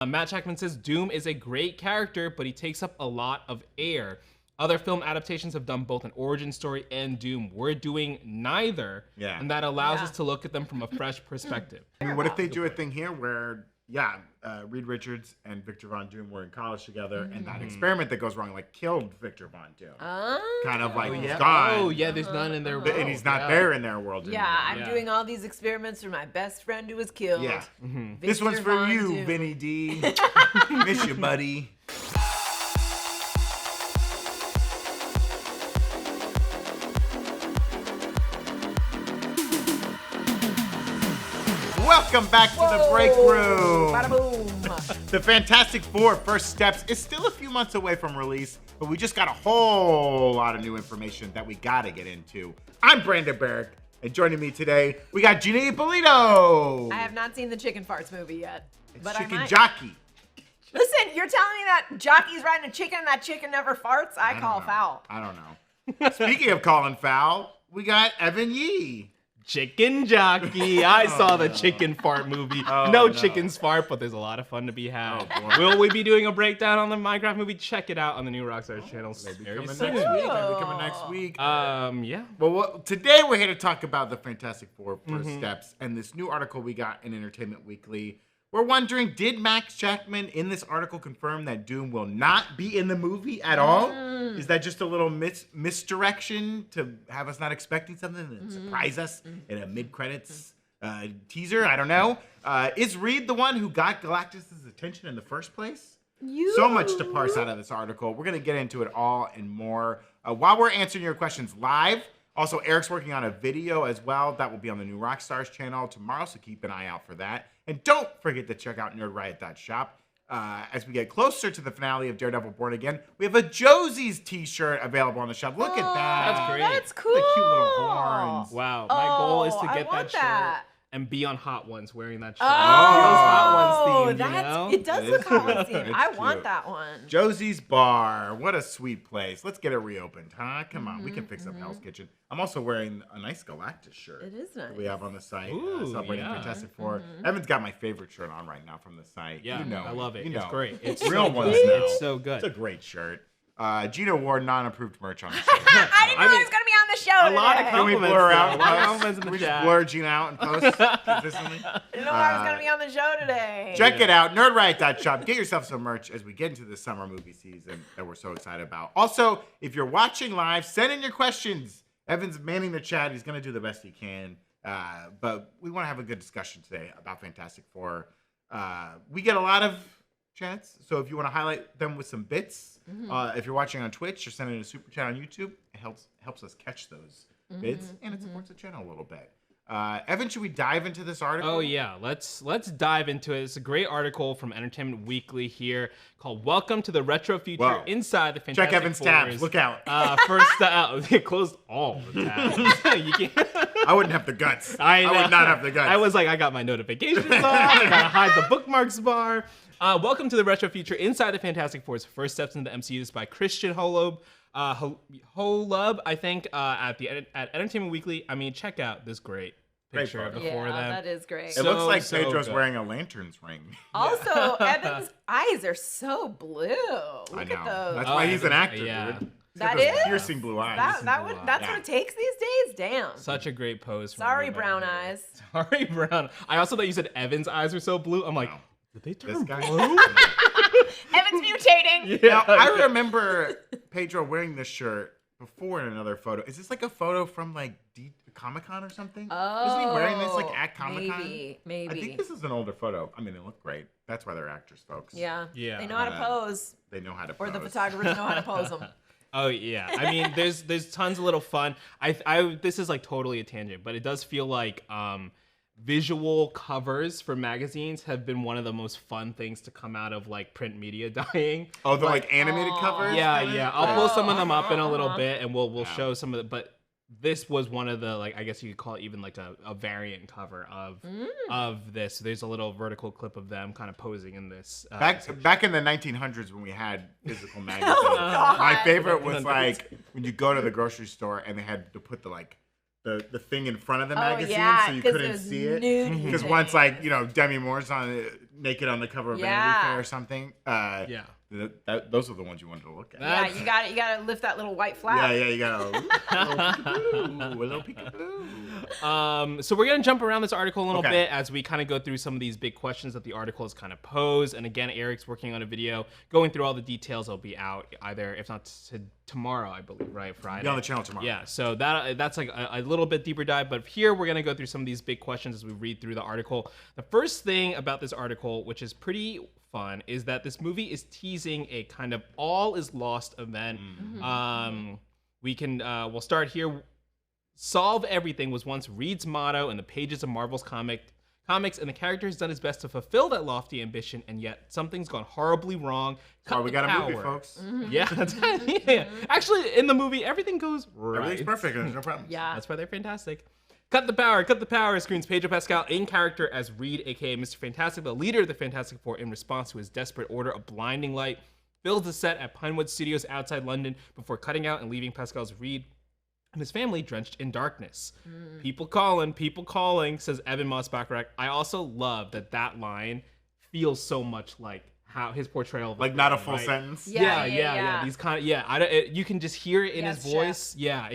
Matt Jackman says Doom is a great character, but he takes up a lot of air. Other film adaptations have done both an origin story and Doom. We're doing neither, and that allows us to look at them from a fresh perspective. I mean, what if they do a thing here where, Reed Richards and Victor Von Doom were in college together, and that experiment that goes wrong, killed Victor Von Doom. Kind of he's gone. Oh, yeah, there's none in their world. And he's not there in their world anymore. I'm doing all these experiments for my best friend who was killed. Yeah. This one's for you, Vinny D. Miss you, buddy. Welcome back to the Break Room. Bada boom. The Fantastic Four First Steps is still a few months away from release, but we just got a whole lot of new information that we gotta get into. I'm Brandon Barrick, and joining me today, we got Gina Ippolito. I have not seen the Chicken Farts movie yet. It's Chicken Jockey. Listen, you're telling me that jockey's riding a chicken and that chicken never farts? I call foul. I don't know. Speaking of calling foul, we got Evan Yee. Chicken Jockey. I saw the Chicken Fart movie. No chickens fart, but there's a lot of fun to be had. Will we be doing a breakdown on the Minecraft movie? Check it out on the new Rockstars channel. Maybe coming next week. Yeah. Well, today we're here to talk about the Fantastic Four First Steps and this new article we got in Entertainment Weekly. We're wondering, did Max Jackman in this article confirm that Doom will not be in the movie at all? Is that just a little misdirection to have us not expecting something and surprise us in a mid-credits teaser? I don't know. Is Reed the one who got Galactus' attention in the first place? So much to parse out of this article. We're going to get into it all and more. While we're answering your questions live, also Eric's working on a video as well. That will be on the new Rockstars channel tomorrow, so keep an eye out for that. And don't forget to check out nerdriot.shop. As we get closer to the finale of Daredevil Born Again, we have a Josie's t-shirt available on the shop. Look at that. That's great. That's cool. The cute little horns. Wow. My goal is to I get want that shirt and be on Hot Ones wearing that shirt. Oh, Feels Hot Ones themed, you know? it does look Hot Ones themed. I cute. want that one. Josie's Bar. What a sweet place. Let's get it reopened, huh? Come on. We can fix up Hell's Kitchen. I'm also wearing a nice Galactus shirt. It is nice. That we have on the site. Ooh, celebrating yeah. Fantastic Four. Evan's got my favorite shirt on right now from the site. Yeah, you know, I love it. You It's know. great. It's real so ones good. now. It's so good. It's a great shirt. Gina wore non-approved merch on the shirt. I didn't know I was going to be on the show A lot of today. Can we compliments. blur her out in though. A lot of post? compliments in Can the we just chat. blur Gina out in post consistently? I didn't know I was going to be on the show today. Check it out, nerdriot.shop. Get yourself some merch as we get into the summer movie season that we're so excited about. Also, if you're watching live, send in your questions. Evan's manning the chat. He's going to do the best he can. But we want to have a good discussion today about Fantastic Four. We get a lot of chats, so if you want to highlight them with some bits, if you're watching on Twitch or sending a super chat on YouTube, it helps us catch those bits, and it supports the channel a little bit. Evan, should we dive into this article? Oh yeah, let's dive into it. It's a great article from Entertainment Weekly here called "Welcome to the Retro Future Whoa. Inside the Fantastic Check Evan's Fours." tabs. Look out. They closed all the tabs. You can't. I wouldn't have the guts. I would not have the guts. I was like, I got my notifications on. I gotta hide the bookmarks bar. Welcome to the Retro Future Inside the Fantastic Four's First Steps into the MCU. This is by Christian Holub. Holub, I think, at Entertainment Weekly. I mean, check out this great picture of the four of them. That is great. It looks like so Pedro's good. wearing a lantern's ring. Also, Evan's eyes are so blue. Look I know. at those. That's why he's an actor, Yeah. dude. He's That got those is? piercing blue eyes. That's what it takes these days? Damn. Such a great pose. From Sorry, everybody brown here. eyes. Sorry, brown. I also thought you said Evan's eyes were so blue. I'm like, No. did they This turn guy. blue? Evan's mutating. Now, I remember Pedro wearing this shirt before in another photo. Is this like a photo from like Comic-Con or something? Isn't he wearing this like at Comic-Con? Maybe. I think this is an older photo. I mean, they look great. That's why they're actors, folks. Yeah. Yeah. They know how to pose. They know how to Or pose. the photographers know how to pose them. Oh yeah, I mean, there's tons of little fun. I this is like totally a tangent, but it does feel like visual covers for magazines have been one of the most fun things to come out of like print media dying. Oh, the like animated covers? Yeah. I'll pull some of them up in a little bit, and we'll show some of the. But this was one of the like I guess you could call it even like a variant cover of this. There's a little vertical clip of them kind of posing in this. Back in the 1900s when we had physical magazines, God. my favorite was like when you go to the grocery store and they had to put the like the thing in front of the magazine so you couldn't see it. Nudity. Because once like Demi Moore's on it, naked on the cover of Yeah. Vanity Fair or something. Yeah. Those are the ones you wanted to look at. Yeah, you gotta lift that little white flap. Yeah, you got a little peekaboo. So we're gonna jump around this article a little Okay. bit as we kind of go through some of these big questions that the article has kind of posed. And again, Eric's working on a video going through all the details. It'll be out either, if not tomorrow, I believe, right? Friday. Be on the channel tomorrow. Yeah, so that's like a little bit deeper dive, but here we're gonna go through some of these big questions as we read through the article. The first thing about this article, which is pretty fun, is that this movie is teasing a kind of all is lost event. We'll start here. Solve everything was once Reed's motto in the pages of Marvel's comics, and the character has done his best to fulfill that lofty ambition, and yet something's gone horribly wrong. Oh, we got a movie, Power. folks. Yeah, yeah. Actually, in the movie, everything goes right. Everything's perfect. There's no problem. Yeah. That's why they're fantastic. Cut the power, screams Pedro Pascal in character as Reed, aka Mr. Fantastic, the leader of the Fantastic Four, in response to his desperate order. A blinding light fills the set at Pinewood Studios outside London before cutting out and leaving Pascal's Reed and his family drenched in darkness. People calling, says Evan Moss Bacharach. I also love that line feels so much like how his portrayal of Like not a full sentence. Yeah. These kind of you can just hear it in his voice. Yeah.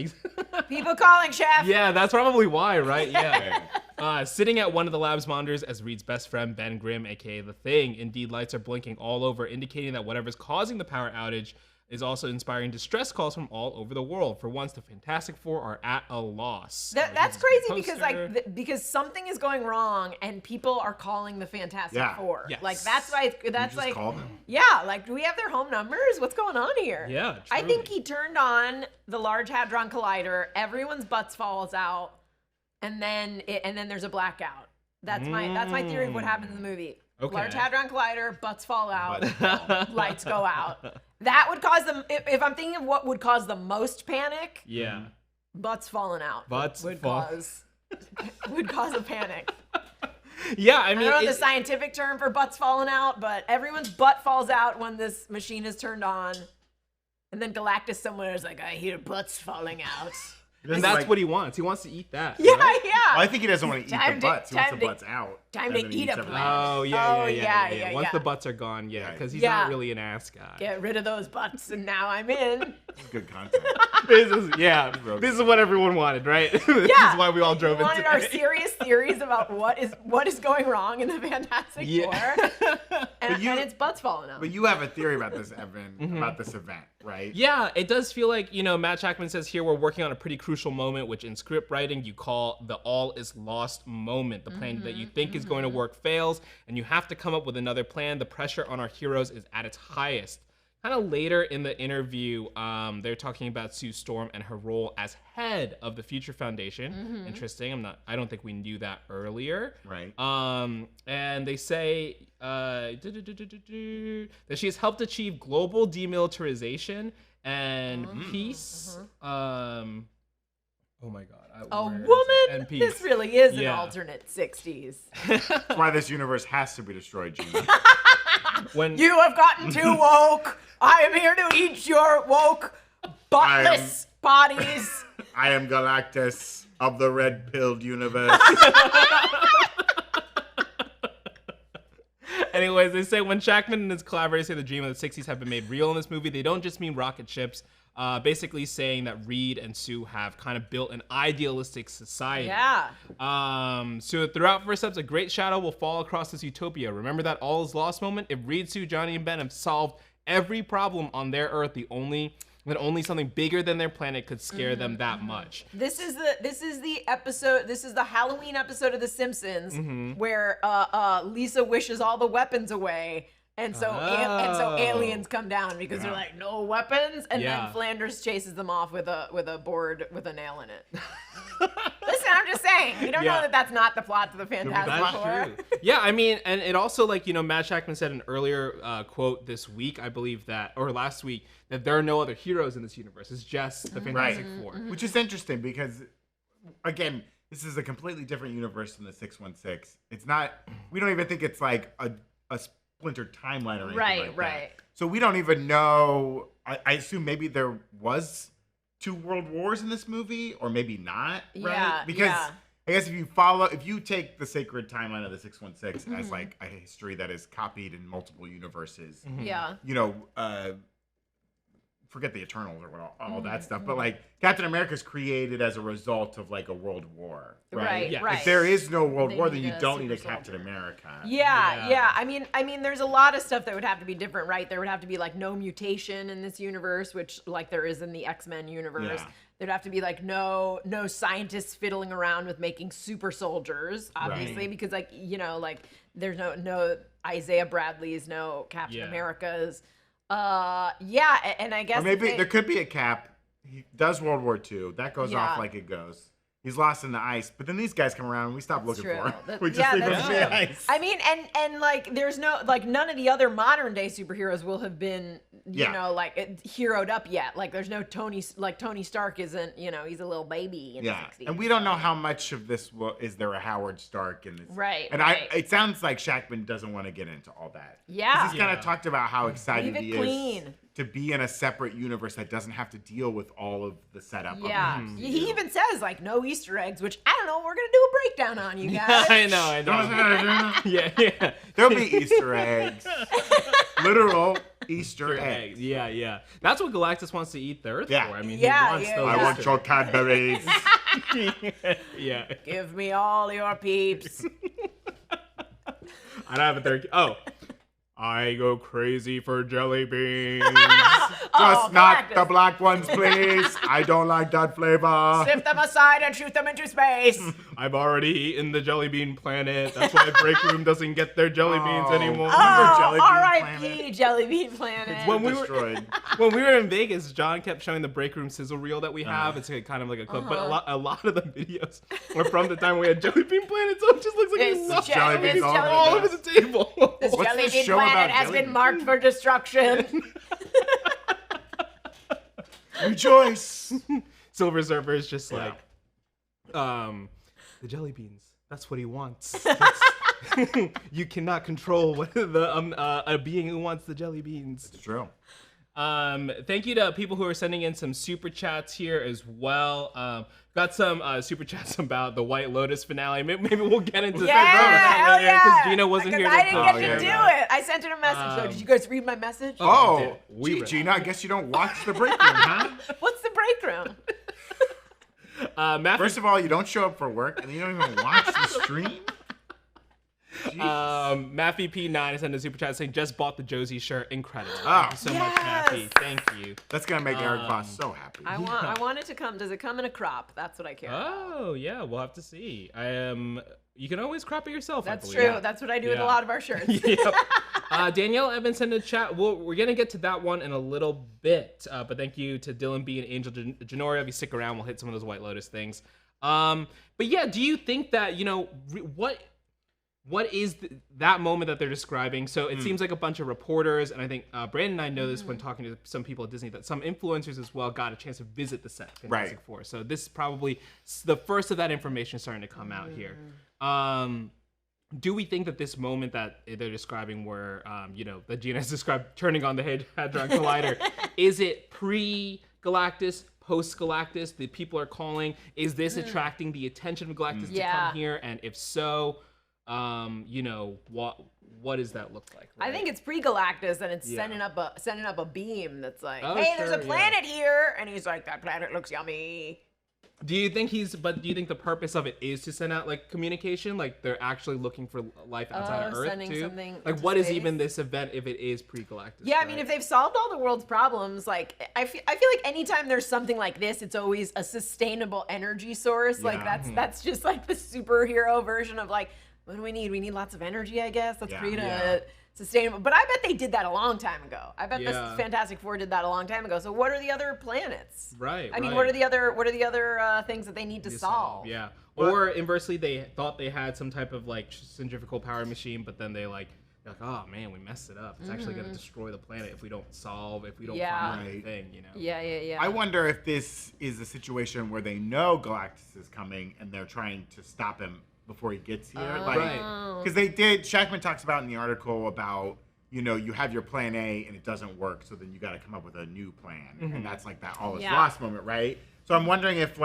People calling, chef. Yeah, that's probably why, right? Yeah. Sitting at one of the lab's monitors as Reed's best friend, Ben Grimm, aka The Thing. Indeed, lights are blinking all over, indicating that whatever's causing the power outage is also inspiring distress calls from all over the world. For once, the Fantastic Four are at a loss. That's crazy because Poster. because something is going wrong and people are calling the Fantastic Four. Yes. Like that's why that's Just like call them. yeah, like do we have their home numbers? What's going on here? Yeah, I think truly. he turned on the Large Hadron Collider, everyone's butts falls out, and then there's a blackout. That's my theory of what happens in the movie. Okay. Large Hadron Collider, butts fall out, lights go out. That would cause them. If I'm thinking of what would cause the most panic, Yeah. butts falling out. Butts would fall- cause a panic. Yeah, I I mean, don't know the scientific term for butts falling out, but everyone's butt falls out when this machine is turned on. And then Galactus somewhere is like, I hear butts falling out. and that's what he wants. He wants to eat that. Yeah, right? yeah. Well, I think he doesn't want to eat Time the to- butts. He wants time the to- butts out. time and to then he eat eats a everything. plant. Oh, yeah. yeah. Once the butts are gone, yeah, because he's Yeah. not really an ass guy. Get rid of those butts, and now I'm in. Good content. This is what everyone wanted, right? This is why we all drove We in wanted today. our serious theories about what is going wrong in the Fantastic Four, and it's butts falling out. But you have a theory about this, Evan, Mm-hmm. about this event, right? Yeah, it does feel like, Matt Shackman says here we're working on a pretty crucial moment, which in script writing you call the all is lost moment. The plan that you think is going to work fails, and you have to come up with another plan. The pressure on our heroes is at its highest. Kind of later in the interview, they're talking about Sue Storm and her role as head of the Future Foundation. Interesting. I don't think we knew that earlier. Right. And they say that she has helped achieve global demilitarization and peace. Oh my God. A where is it? woman? And peace. This really is an Yeah. alternate 60s. That's why this universe has to be destroyed, Gina. When You have gotten too woke. I am here to eat your woke, buttless bodies. I am Galactus of the red-pilled universe. Anyways, they say when Shackman and his collaborators say the dream of the 60s have been made real in this movie, they don't just mean rocket ships. Basically saying that Reed and Sue have kind of built an idealistic society. Yeah. So throughout first steps, a great shadow will fall across this utopia. Remember that all is lost moment? If Reed, Sue, Johnny, and Ben have solved every problem on their Earth, that only something bigger than their planet could scare them that much. This is the episode. This is the Halloween episode of The Simpsons where Lisa wishes all the weapons away, and so aliens come down because they're like no weapons, and then Flanders chases them off with a board with a nail in it. Listen, I'm just saying. You don't know that that's not the plot to the Fantastic Four. Yeah, I mean, and it also, like, Matt Shackman said in an earlier quote this week, I believe or last week, that there are no other heroes in this universe. It's just the Fantastic Four. Which is interesting because, again, this is a completely different universe than the 616. It's not, we don't even think it's like a splintered timeline or anything like that. So we don't even know, I assume maybe there was 2 world wars in this movie, or maybe not, right? Yeah, Because I guess if you take the sacred timeline of the 616 as like a history that is copied in multiple universes, Yeah. you know, forget the Eternals or all that stuff, but like Captain America's created as a result of like a world war, right? Yeah. Right. If there is no world They war, then need you a don't need a super Captain soldier. America. Yeah. I mean, there's a lot of stuff that would have to be different, right? There would have to be like no mutation in this universe, which like there is in the X-Men universe. Yeah. There'd have to be like no scientists fiddling around with making super soldiers, obviously, Right. because like like there's no Isaiah Bradley's, no Captain America's. And I guess Or maybe there could be a Cap. He does World War II. That goes Yeah. off like it goes. He's lost in the ice, but then these guys come around and we stop looking true. for him. That- We just yeah, leave him that's in true. the ice. I mean, and like, there's no like none of the other modern day superheroes will have been, you know, like heroed up yet. Like, there's no Tony Stark isn't, he's a little baby in the 60s. And we don't know how much of this is there a Howard Stark in this. Right, And right. it sounds like Shackman doesn't want to get into all that. 'Cause Yeah. he's kind of talked about how excited Leave it he clean. is to be in a separate universe that doesn't have to deal with all of the setup. Yeah, Of the he even says like no Easter eggs, which I don't know. We're gonna do a breakdown on you guys. I know. Yeah. There'll be Easter eggs. Literal Easter eggs. Yeah. That's what Galactus wants to eat the Earth Yeah. for. I mean, Yeah, he wants yeah, those. I want your Cadbury's. Yeah. Give me all your peeps. I don't have a third. Oh. I go crazy for jelly beans. Just not Galactus. the black ones, please. I don't like that flavor. Sift them aside and shoot them into space. I've already eaten the jelly bean planet. That's why Breakroom doesn't get their jelly beans anymore. Oh, Jelly Bean R.I.P. Jelly Bean Planet. When we were Destroyed. when we were in Vegas, John kept showing the Breakroom sizzle reel that we have. It's kind of like a clip, but a lot of the videos were from the time we had Jelly Bean Planet, so it just looks like This we lost jelly beans all over all the over the table. This What's Jelly this Bean show Planet about has jelly been beans? marked for destruction. Rejoice. Silver Surfer is just like, the jelly beans. That's what he wants. You cannot control what a being who wants the jelly beans. It's true. Thank you to people who are sending in some super chats here as well. Got some super chats about the White Lotus finale. Maybe we'll get into Yeah, hell yeah. because Gina wasn't here. I didn't get to yeah, do yeah. it. I sent her a message. So did you guys read my message? Oh, we read- Gina, I guess you don't watch the Breakroom, huh? What's the breakroom? Matthew, First of all, you don't show up for work, and you don't even watch the stream? Jesus. Maffy P9 sent a super chat saying just bought the Josie shirt. Incredible. Oh. Thank you so much, Yes. Maffy. Thank you. That's going to make Eric Voss so happy. I want it to come. Does it come in a crop? That's what I care about. Oh yeah, we'll have to see. You can always crop it yourself. That's I true. believe. That's what I do with Yeah. a lot of our shirts. Yep. Danielle Evans sent a chat. We're going to get to that one in a little bit. But thank you to Dylan B and Angel Genoria. If you stick around, we'll hit some of those White Lotus things. But yeah, do you think that, what is that moment that they're describing? So it seems like a bunch of reporters, and I think Brandon and I know this when talking to some people at Disney, that some influencers as well got a chance to visit the set of Fantastic Four. So this is probably the first of that information starting to come out here. Do we think that this moment that they're describing where, that Gina has described turning on the Hadron Collider, is it pre-Galactus, post-Galactus? The people are calling, is this attracting the attention of Galactus to come here? And if so, what does that look like? I right? think it's pre-Galactus, and it's sending up a beam that's like, Oh, hey, there's sure, a planet here, and he's like, that planet looks yummy. Do you think the purpose of it is to send out like communication? Like they're actually looking for life outside of Earth sending too? something Like into what is space? even this event if it is pre-Galactus? Yeah, I right? mean, if they've solved all the world's problems, like I feel like anytime there's something like this, it's always a sustainable energy source. Like that's just like the superhero version of like, what do we need? We need lots of energy, I guess. Let's create a sustainable. But I bet they did that a long time ago. I bet this Fantastic Four did that a long time ago. So what are the other planets? Right. I mean, what are the other things that they need to solve? Yeah. Or inversely, they thought they had some type of like centrifugal power machine, but then they're like, oh man, we messed it up. It's actually going to destroy the planet if we don't find anything, Yeah. I wonder if this is a situation where they know Galactus is coming and they're trying to stop him before he gets here. Because Shackman talks about in the article about, you have your plan A and it doesn't work, so then you got to come up with a new plan. And that's like that all is lost moment, right? So I'm wondering if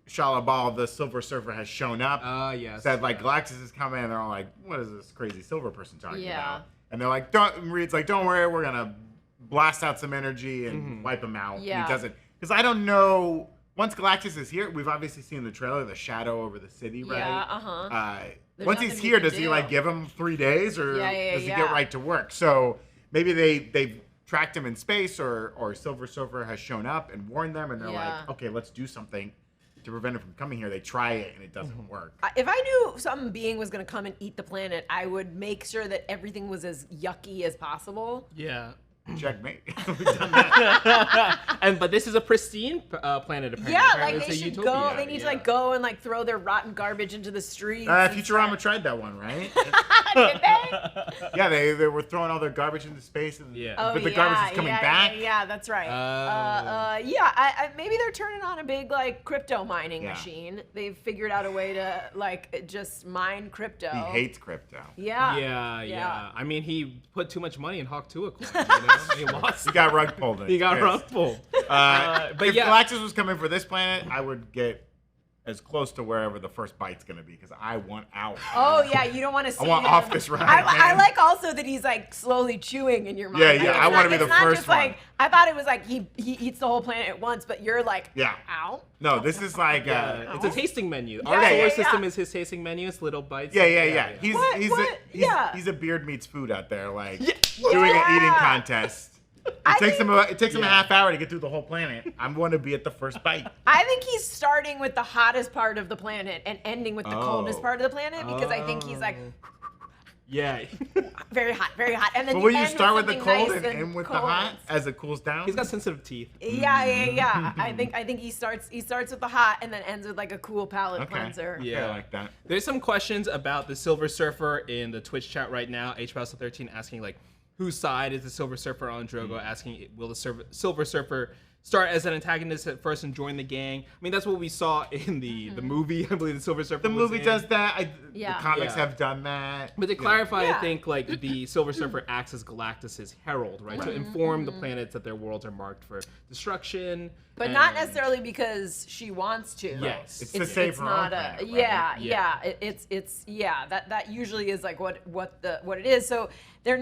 Shalabal, the Silver Surfer, has shown up. Yes. Said like Galactus is coming, and they're all like, "What is this crazy silver person talking Yeah. about?" And they're like, Reed's like, "Don't worry, we're gonna blast out some energy and wipe him out." Yeah. And he doesn't, because I don't know. Once Galactus is here, we've obviously seen in the trailer the shadow over the city, right? Yeah, Once he's nothing here, he can does he do. like give him 3 days, or does he get right to work? So maybe they've tracked him in space, or Silver Surfer has shown up and warned them, and they're like, okay, let's do something to prevent him from coming here. They try it and it doesn't work. If I knew some being was going to come and eat the planet, I would make sure that everything was as yucky as possible. Yeah. Checkmate. We've done that. But this is a pristine planet, apparently. Yeah, Apparently like it's they a should utopia. go. They need to like go and like throw their rotten garbage into the streets. Futurama tried that one, right? Did they? Yeah, they were throwing all their garbage into space, and but the garbage is coming back. Yeah, that's right. Maybe they're turning on a big like crypto mining machine. They've figured out a way to like just mine crypto. He hates crypto. Yeah. I mean, he put too much money in Hawk Tuah coin. You know? He lost. He got rug pulled. He got rug pulled. But if Galactus was coming for this planet, I would get as close to wherever the first bite's gonna be, because I want out. Oh yeah, you don't want to see I want him. off this ride. I like also that he's like slowly chewing in your mind. Yeah, Like, yeah, it's I wanna not- be the it's not first just one. Like, I thought it was like he eats the whole planet at once, but you're like, ow. No, this is like it's a tasting menu. Our Yeah, solar yeah, system yeah. is his tasting menu. It's little bites. Yeah. What? He's a beard meets food out there, like doing an eating contest. It takes him a half hour to get through the whole planet. I'm going to be at the first bite. I think he's starting with the hottest part of the planet and ending with the coldest part of the planet, because I think he's like Yeah. very hot, and then But you will you end start with the something cold nice and end with the cold. hot as it cools down? He's got sensitive teeth. Yeah. I think he starts with the hot and then ends with like a cool palate cleanser. Yeah, I like that. There's some questions about the Silver Surfer in the Twitch chat right now. HBouse13 asking like, whose side is the Silver Surfer on? Drogo asking, will the Silver Surfer start as an antagonist at first and join the gang? I mean, that's what we saw in the movie. I believe the Silver Surfer. The was movie in. does that. The comics Yeah. have done that. But to clarify, I think like the Silver Surfer acts as Galactus's herald, right? To inform the planets that their worlds are marked for destruction. But not necessarily because she wants to. Yes. It's to save her own not planet, right? Yeah. It's that usually is like what it is. So they're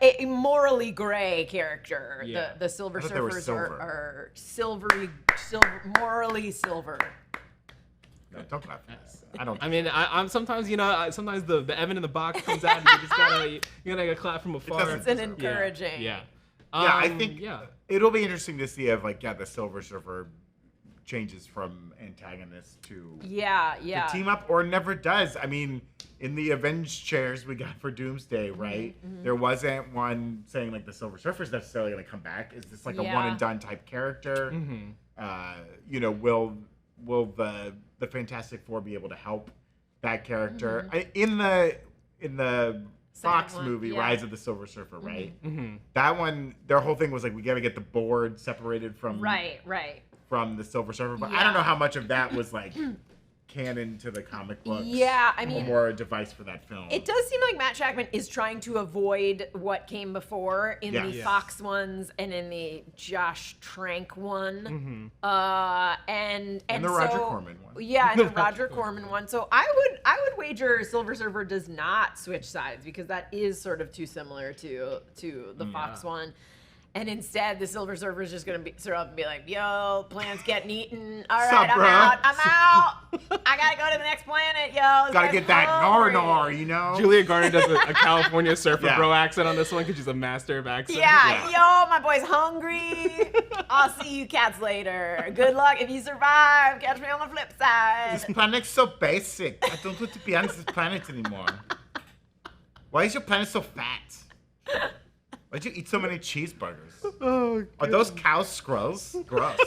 a morally gray character. Yeah. The Silver I thought they were Surfers silver. are morally silver. No, don't clap for this. I don't. I mean, I'm sometimes, sometimes the Evan in the box comes out and you just gotta get a clap from afar. doesn't- It's an encouraging. Yeah. I think Yeah. it'll be interesting to see if the Silver Surfer changes from antagonist to team up, or never does. I mean, in the Avenged chairs we got for Doomsday, right? There wasn't one saying like the Silver Surfer's necessarily going to come back. Is this like a one and done type character? Will the Fantastic Four be able to help that character in the Fox one, movie, yeah. Rise of the Silver Surfer, right? That one, their whole thing was like, we got to get the board separated from Right. from the Silver Surfer, but I don't know how much of that was like canon to the comic books. Yeah, I or mean, more a device for that film. it does seem like Matt Shakman is trying to avoid what came before in the Yes. Fox ones and in the Josh Trank one, and the so, Roger Corman one. Yeah, and the Roger Corman one. So I would wager Silver Surfer does not switch sides, because that is sort of too similar to the Fox one. And instead, the Silver Surfer is just going to throw up and be like, yo, planet's getting eaten. All right, Sup, I'm bro? out. I got to go to the next planet, yo. This Gotta guy's get that hungry. nar, you know? Julia Garner does a California surfer Yeah. bro accent on this one because she's a master of accents. Yeah, yo, my boy's hungry. I'll see you cats later. Good luck if you survive. Catch me on the flip side. This planet's so basic. I don't want to be on this planet anymore. Why is your planet so fat? Why'd you eat so many cheeseburgers? Oh, Are those cow skrulls? Gross.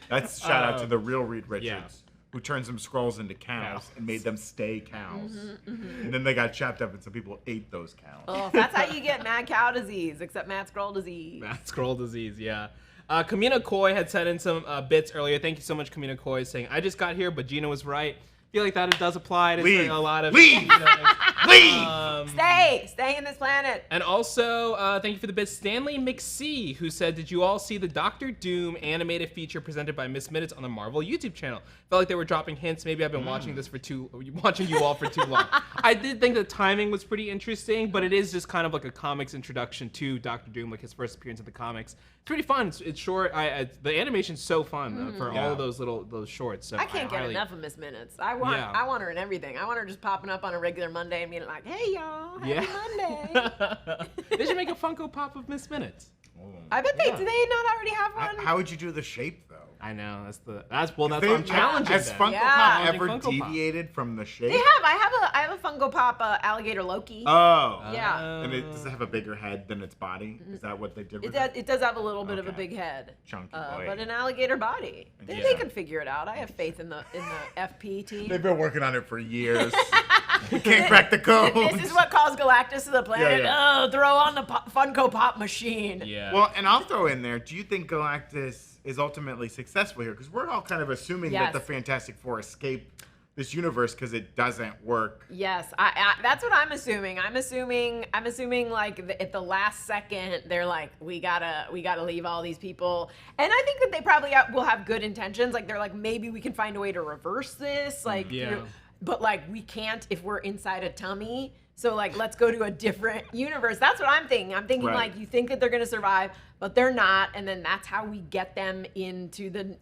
That's shout out to the real Reed Richards, who turned some scrolls into cows and made them stay cows. And then they got chopped up and some people ate those cows. Oh, that's how you get mad cow disease, except mad scroll disease. Matt scroll disease, yeah. Kamina Koi had sent in some bits earlier. Thank you so much, Kamina Koi, saying, I just got here, but Gina was right. I feel like that does apply to Leave. a lot of... Leave. Leave! Stay in this planet. And also, thank you for the bit, Stanley McSee, who said, "Did you all see the Doctor Doom animated feature presented by Miss Minutes on the Marvel YouTube channel? Felt like they were dropping hints. Maybe I've been watching you all for too long." I did think the timing was pretty interesting, but it is just kind of like a comics introduction to Doctor Doom, like his first appearance in the comics. It's pretty fun. It's short. The animation's so fun for all of those shorts. So I can't get enough of Miss Minutes. I want her in everything. I want her just popping up on a regular Monday and being like, "Hey y'all, happy Monday." They should make a Funko Pop of Miss Minutes. I bet do they not already have one? How would you do the shape though? I know that's what I'm challenging. Has them. Funko Pop Challenging ever Funko Pop. deviated from the shape? They have. I have a Funko Pop alligator Loki. Oh. Yeah. And does it have a bigger head than its body? Is that what they did with It does have a little bit of a big head. Chunky boy. But an alligator body. They can figure it out. I have faith in the FP team. They've been working on it for years. Can't crack the code. This is what calls Galactus to the planet. Yeah. Oh, throw on the Funko Pop machine. Yeah. Well, and I'll throw in there, do you think Galactus is ultimately successful here? Because we're all kind of assuming that the Fantastic Four escape this universe because it doesn't work. Yes, I that's what I'm assuming. I'm assuming like at the last second they're like, we gotta leave all these people, and I think that they probably will have good intentions. Like they're like, maybe we can find a way to reverse this. Like, but like we can't if we're inside a tummy. So like, let's go to a different universe. That's what I'm thinking. I'm thinking like, you think that they're gonna survive, but they're not, and then that's how we get them into the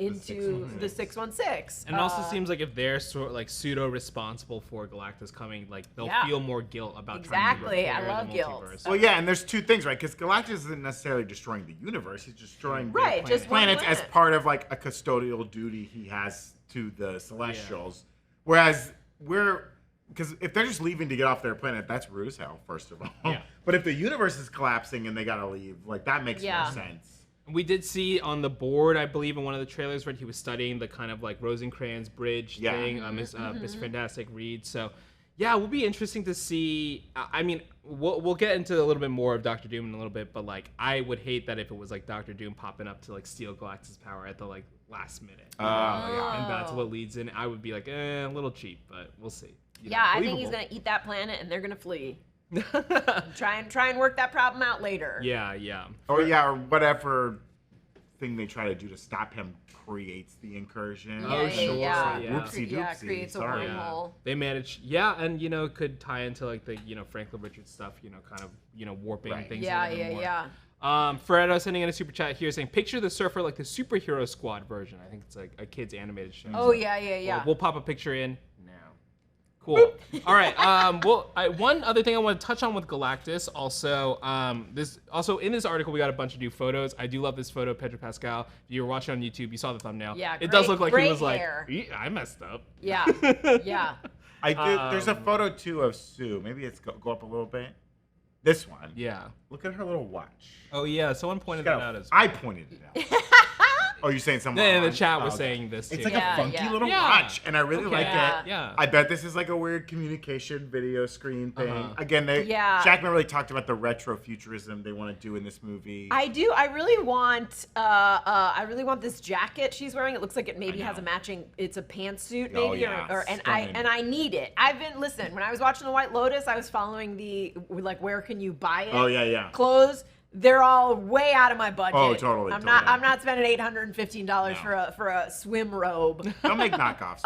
616. And it also seems like if they're sort of like pseudo responsible for Galactus coming, like they'll feel more guilt about trying to repair I love the guilt. multiverse. Well, yeah, and there's two things, right? Because Galactus isn't necessarily destroying the universe; he's destroying just planets one as planet. part of like a custodial duty he has to the Celestials. Whereas because if they're just leaving to get off their planet, that's rude as hell, first of all. Yeah. But if the universe is collapsing and they gotta leave, like that makes more sense. We did see on the board, I believe, in one of the trailers where he was studying the kind of like Rosencrantz bridge thing, Miss Fantastic read. So, yeah, it will be interesting to see. I mean, we'll get into a little bit more of Doctor Doom in a little bit, but like, I would hate that if it was like Doctor Doom popping up to like steal Galactus' power at the like last minute. And that's what leads in. I would be like, a little cheap, but we'll see. I think he's gonna eat that planet and they're gonna flee. try and work that problem out later. Or whatever thing they try to do to stop him creates the incursion. Whoopsie doopsie. Creates a wormhole. They manage, and it could tie into like the Franklin Richards stuff, kind of warping things. Fredo sending in a super chat here saying, picture the Surfer like the Superhero Squad version. I think it's like a kid's animated show. We'll pop a picture in. Cool. All right. One other thing I want to touch on with Galactus. Also, in this article we got a bunch of new photos. I do love this photo of Pedro Pascal. If you were watching on YouTube, you saw the thumbnail. It does look like he was hair. like, I messed up. I did. There's a photo too of Sue. Maybe it's go up a little bit. This one. Yeah. Look at her little watch. Oh yeah. Someone pointed that out as well. I pointed it out. Oh, you're saying someone? Yeah, the chat was saying this too. It's like a funky little watch, and I really like it. Yeah. I bet this is like a weird communication video screen thing. Again, Jackman really talked about the retro futurism they want to do in this movie. I do. I really want this jacket she's wearing. It looks like it maybe has a matching. It's a pantsuit maybe, and I need it. When I was watching The White Lotus, I was following the like where can you buy it? Clothes. They're all way out of my budget. Oh, totally. I'm not spending $815 for a swim robe. Don't make knockoffs.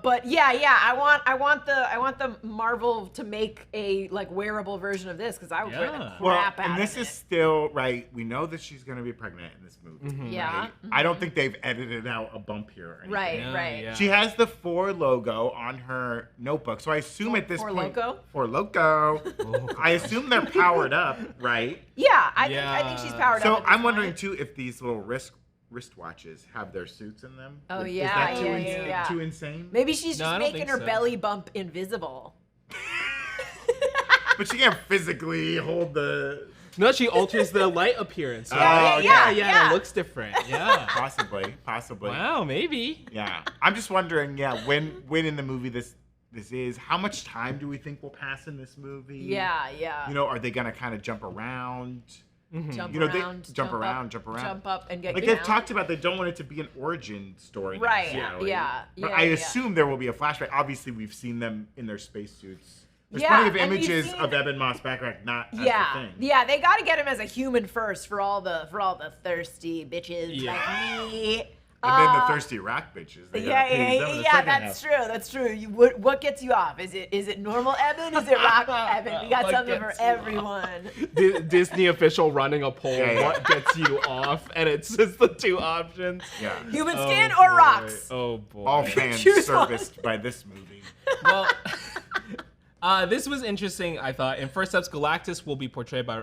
But I want the Marvel to make a like wearable version of this because I would wear the crap out of it. And this is still right. We know that she's going to be pregnant in this movie. Right? I don't think they've edited out a bump here. Or anything. Right. Yeah. She has the 4 logo on her notebook, so I assume at this point, 4 logo. I assume they're powered up, right? Yeah. I think she's powered up. So I'm wondering too if these little wristwatches have their suits in them. Oh Is that too insane? Maybe she's just making her belly bump invisible. But she can't physically hold the. No, she alters the light appearance. It looks different. Yeah, possibly. Wow, maybe. Yeah, I'm just wondering. Yeah, when in the movie this is, how much time do we think will pass in this movie? Yeah. Are they gonna kind of jump around? Jump up and get like they've talked about. They don't want it to be an origin story, right? But I assume there will be a flashback. Obviously, we've seen them in their spacesuits There's Yeah, plenty of and you've images seen- of Eben Moss Backrack not as the Yeah, thing. yeah, they got to get him as a human first for all the thirsty bitches Yeah. like me. And then the thirsty rock bitches. They gotta tease them in the second That's half. true. That's true. What gets you off? Is it normal Eben? Is it rock Eben? We got What something for gets you everyone. Disney official running a poll. Yeah. What gets you off? And it's just the two options. Yeah. Human Oh, skin or boy. rocks? Oh boy. All fans Choose one. serviced by this movie. Well, this was interesting, I thought. In First Steps, Galactus will be portrayed by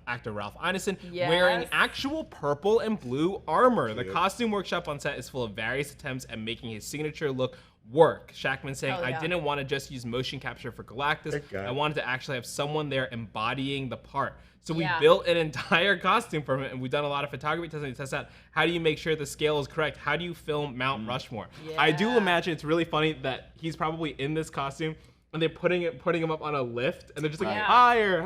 actor Ralph Ineson, Yes. wearing actual purple and blue armor. The Cute. costume workshop on set is full of various attempts at making his signature look work. Shackman saying, Hell yeah. I didn't want to just use motion capture for Galactus. Thank God. I wanted to actually have someone there embodying the part. So we Yeah. built an entire costume from it, and we've done a lot of photography testing to test out how do you make sure the scale is correct? How do you film Mount Rushmore? I do Yeah. imagine it's really funny that he's probably in this costume and they're putting him up on a lift, and they're just like Yeah. higher.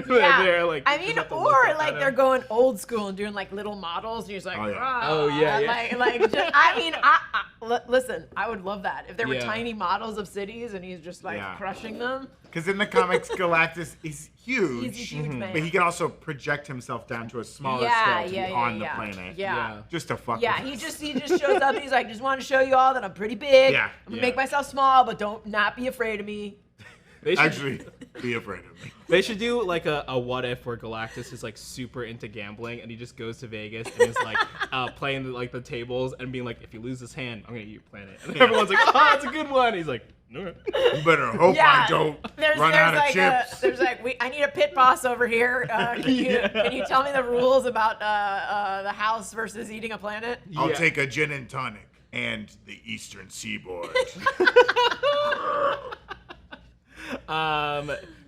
Yeah. They're like, I just mean, have to or look up like at they're him. going old school and doing like little models, and you're just like, Oh, yeah. "Rah." Oh, yeah. Like just, I mean, listen, I would love that if there were Yeah. tiny models of cities and he's just like Yeah. crushing them. Because in the comics, Galactus is huge. He's a huge man. But he can also project himself down to a smaller Yeah, scale to yeah, be yeah, on yeah. the planet. Yeah. Just to fuck Yeah, with he us. just shows up and he's like, just want to show you all that I'm pretty big. Yeah. I'm gonna Yeah. make myself small, but don't not be afraid of me. They should, Actually, be afraid of me. they should do like a what if where Galactus is like super into gambling and he just goes to Vegas and is like playing like the tables and being like, if you lose this hand, I'm gonna eat your planet. And everyone's like, oh, that's a good one. He's like, no. You better hope Yeah, I don't there's run out of like chips. there's like I need a pit boss over here. Can you tell me the rules about the house versus eating a planet? I'll Yeah. take a gin and tonic and the Eastern Seaboard.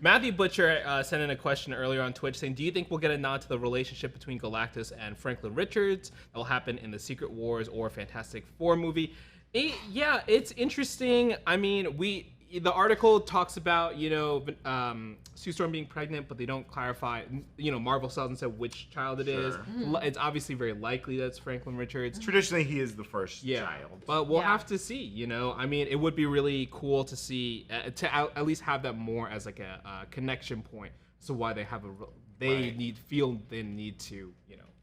Matthew Butcher sent in a question earlier on Twitch saying, do you think we'll get a nod to the relationship between Galactus and Franklin Richards that will happen in the Secret Wars or Fantastic Four movie? Yeah, it's interesting. I mean, the article talks about, Sue Storm being pregnant, but they don't clarify. Marvel still hasn't said which child it is. Sure. It's obviously very likely that's Franklin Richards. Traditionally, he is the first Yeah, child. but we'll Yeah. have to see. I mean, it would be really cool to see at least have that more as like a connection point. So why they have Right. feel they need to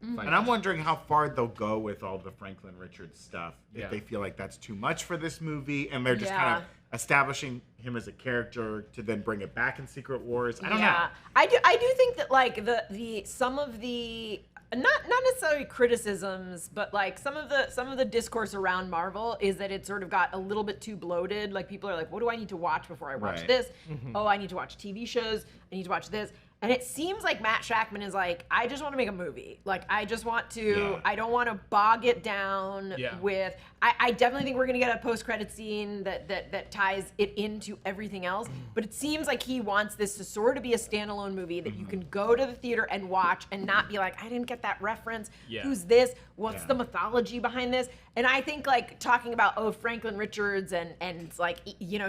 find And I'm wondering how far they'll go with all the Franklin Richards stuff. Yeah. If they feel like that's too much for this movie, and they're just Yeah. kind of establishing him as a character to then bring it back in Secret Wars. I don't know. Yeah, I do think that like the some of the not necessarily criticisms, but like some of the discourse around Marvel is that it sort of got a little bit too bloated. Like people are like, what do I need to watch before I watch Right. this? Oh, I need to watch TV shows. I need to watch this. And it seems like Matt Shackman is like, I just want to make a movie. Like, I just want to, Yeah. I don't want to bog it down Yeah. with, I definitely think we're going to get a post-credit scene that ties it into everything else. But it seems like he wants this to sort of be a standalone movie that you can go to the theater and watch and not be like, I didn't get that reference. Yeah. Who's this? What's Yeah. the mythology behind this? And I think like talking about, Franklin Richards and like,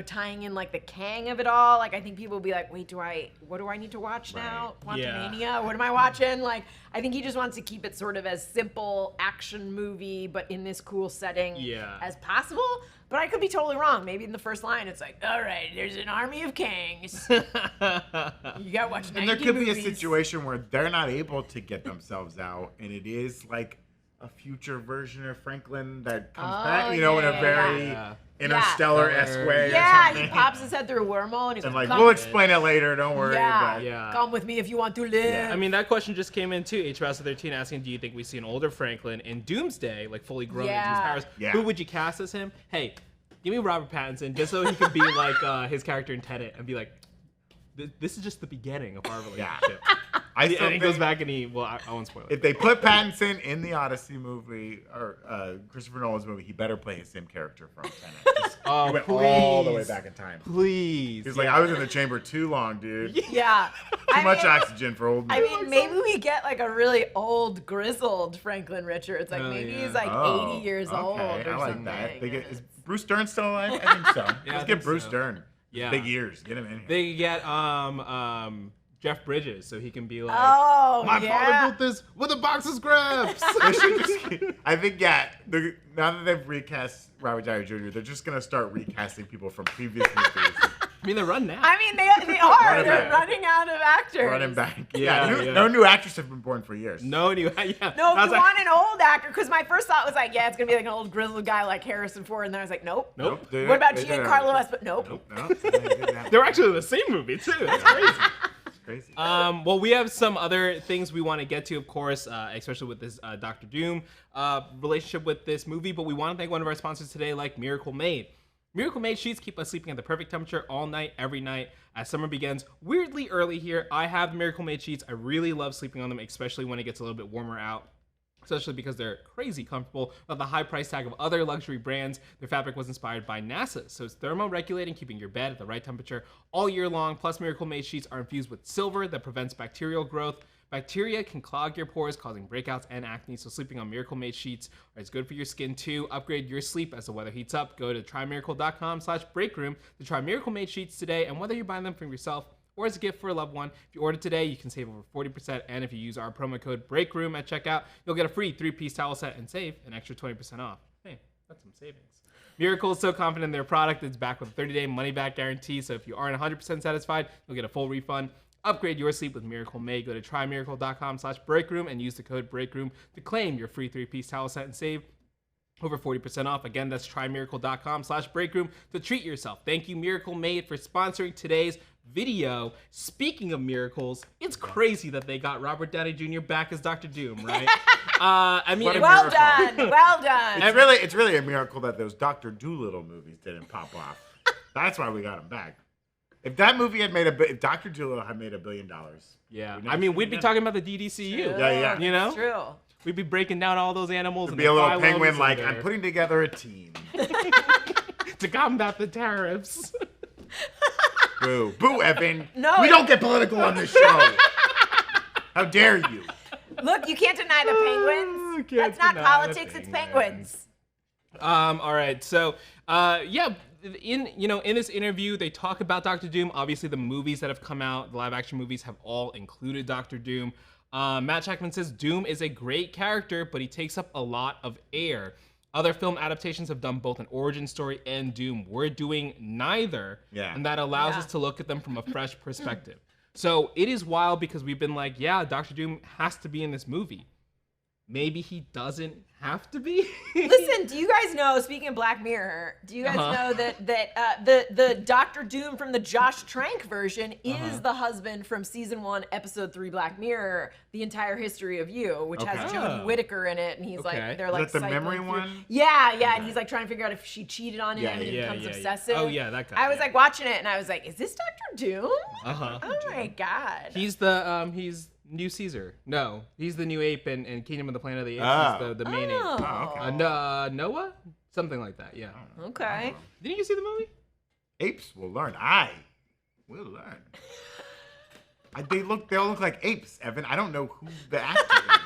tying in like the Kang of it all. Like, I think people will be like, wait, what do I need to watch now? Yeah. Quantumania? What am I watching? Like, I think he just wants to keep it sort of as simple action movie, but in this cool setting Yeah. as possible. But I could be totally wrong. Maybe in the first line, it's like, all right, there's an army of Kangs. You got to watch 90 And there could be a movies. situation where they're not able to get themselves out, and it is like a future version of Franklin that comes back, in a yeah, very yeah. interstellar-esque Yeah. way. Yeah, or he something. pops his head through a wormhole and he's And like, like, come, we'll explain it later. Don't worry. yeah, But Yeah. come with me if you want to live. I mean, that question just came in too. HBouse13 asking, do you think we see an older Franklin in Doomsday, like fully grown into his Yeah. powers? Yeah. Who would you cast as him? Hey, give me Robert Pattinson just so he could be like his character in Tenet and be like, this is just the beginning of our relationship. I And still he goes think back and I won't spoil it. if they put Pattinson in the Odyssey movie or Christopher Nolan's movie, he better play his same character from Tenet. Just, Oh, he went all the way please. back in time. Please. He's like, I was in the chamber too long, dude. Too yeah. much oxygen for old me. I mean, maybe we get like a really old, grizzled Franklin Richards. Like Oh, maybe yeah. he's like 80 years old or I like something. that. Is Bruce Dern still alive? I think so. Yeah, I Let's think get Bruce so. Dern. Yeah. Big ears. Get him in here. They could get Jeff Bridges so he can be like, Oh, my yeah. father built this with a box of scraps. They should just, I think, now that they've recast Robert Downey Jr., they're just going to start recasting people from previous movies I mean, they're running out. I mean, they are. Running They're back. running out of actors. Running back. Yeah. No new actors have been born for years. No new. Yeah. No, I you was want an old actor? Because my first thought was like, yeah, it's gonna be like an old grizzled guy like Harrison Ford, and then I was like, nope. Nope. What about Giancarlo Esposito? Nope. No. They're actually in the same movie too. That's crazy. Crazy. Well, we have some other things we want to get to, of course, especially with this Doctor Doom relationship with this movie. But we want to thank one of our sponsors today, like Miracle Made. Miracle Made sheets keep us sleeping at the perfect temperature all night, every night. As summer begins weirdly early here, I have Miracle Made sheets. I really love sleeping on them, especially when it gets a little bit warmer out. Especially because they're crazy comfortable. Of the high price tag of other luxury brands, their fabric was inspired by NASA, so it's thermoregulating, keeping your bed at the right temperature all year long. Plus, Miracle Made sheets are infused with silver that prevents bacterial growth. Bacteria can clog your pores, causing breakouts and acne, so sleeping on Miracle Made sheets is good for your skin too. Upgrade your sleep as the weather heats up. Go to trymiracle.com/breakroom to try Miracle Made sheets today, and whether you're buying them for yourself or as a gift for a loved one, if you order today, you can save over 40%, and if you use our promo code BREAKROOM at checkout, you'll get a free 3-piece towel set and save an extra 20% off. Hey, that's some savings. Miracle is so confident in their product, it's back with a 30-day money-back guarantee, so if you aren't 100% satisfied, you'll get a full refund. Upgrade your sleep with Miracle Made. Go to trymiracle.com/breakroom and use the code BREAKROOM to claim your free 3-piece towel set and save over 40% off. Again, that's trymiracle.com/breakroom to treat yourself. Thank you, Miracle Made, for sponsoring today's video. Speaking of miracles, it's crazy that they got Robert Downey Jr. back as Dr. Doom, right? I mean, Well done. Well done. It's really a miracle that those Dr. Dolittle movies didn't pop off. That's why we got him back. If that movie had made if Dr. Dolittle had made $1 billion, yeah. I mean, we'd be talking about the DDCU. Yeah. You know? It's true. We'd be breaking down all those animals. It'd and be a their little penguin phylums like, and I'm putting together a team. to combat the tariffs. Boo. Boo, Evan. No, we don't get political on this show. How dare you? Look, you can't deny the penguins. Can't That's not deny the politics, it's penguins. All right. So, yeah, in this interview, they talk about Doctor Doom. Obviously, the movies that have come out, the live action movies, have all included Doctor Doom. Matt Jackman says Doom is a great character, but he takes up a lot of air. Other film adaptations have done both an origin story and Doom. We're doing neither, and that allows us to look at them from a fresh perspective. So it is wild because we've been like, yeah, Doctor Doom has to be in this movie. Maybe he doesn't have to be. Listen, do you guys know, speaking of Black Mirror, do you guys know that the Doctor Doom from the Josh Trank version is the husband from season 1, episode 3 Black Mirror, The Entire History of You, which has Jodie Whittaker in it, and he's like, they're like, is that the memory through. one? Yeah, and he's like trying to figure out if she cheated on him, and he becomes obsessive. Oh yeah, that guy. I was like watching it, and I was like, is this Doctor Doom? Uh-huh. Oh my god. He's the he's New Caesar. No, he's the new ape in Kingdom of the Planet of the Apes. Oh. He's the main ape. Oh, okay. Noah? Something like that, yeah. Okay. Didn't you see the movie? Apes will learn. I will learn. They all look like apes, Evan. I don't know who the actor is.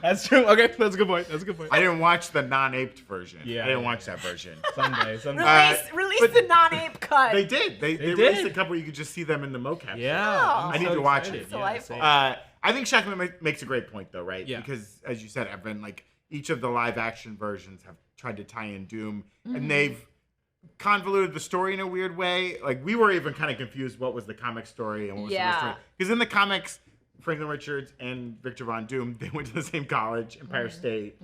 That's true. Okay, that's a good point. I didn't watch the non-aped version. Yeah, I didn't watch that version. Someday. Release the non-ape cut. They did. They released a couple you could just see them in the mocap. Yeah. I need to watch it. Delightful. I think Shackman makes a great point, though, right? Yeah. Because, as you said, Evan, like, each of the live-action versions have tried to tie in Doom, and they've convoluted the story in a weird way. Like, we were even kind of confused what was the comic story and what was the real story. Because in the comics, Franklin Richards and Victor Von Doom, they went to the same college, Empire State.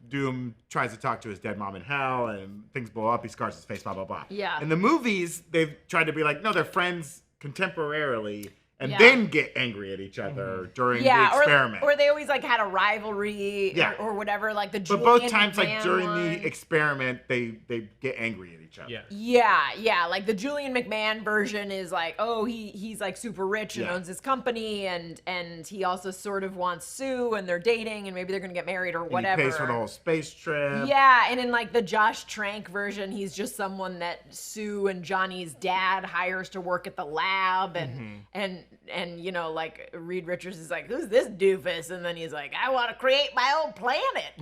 Doom tries to talk to his dead mom in hell, and things blow up. He scars his face, blah, blah, blah. Yeah. In the movies, they've tried to be like, no, they're friends contemporarily, and then get angry at each other during the experiment. Or they always like had a rivalry or whatever, like the Julian But both times, like McMahon during one. the experiment, they get angry at each other. Yeah. Like the Julian McMahon version is like, oh, he's like super rich and owns his company, and he also sort of wants Sue, and they're dating, and maybe they're gonna get married or whatever. And he pays for the whole space trip. Yeah, and in like the Josh Trank version, he's just someone that Sue and Johnny's dad hires to work at the lab, and you know, like Reed Richards is like, who's this doofus? And then he's like, I want to create my own planet.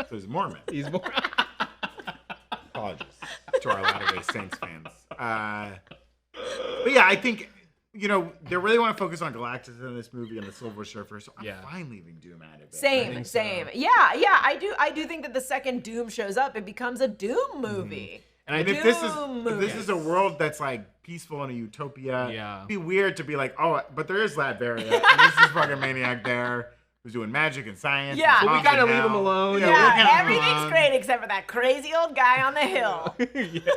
So he's Mormon. He's more. Apologies to our Latter-day Saints fans. But yeah, I think, you know, they really want to focus on Galactus in this movie and the Silver Surfer, so I'm fine leaving Doom out of it. Same. Yeah, I do think that the second Doom shows up, it becomes a Doom movie. And I And think if this is a world that's like peaceful and a utopia, it'd be weird to be like, oh, but there is Latveria, and this is fucking maniac there who's doing magic and science. Yeah. and we mom's kind of in leave him hell. alone. Yeah, we leave him Everything's alone. great except for that crazy old guy on the hill. Yeah.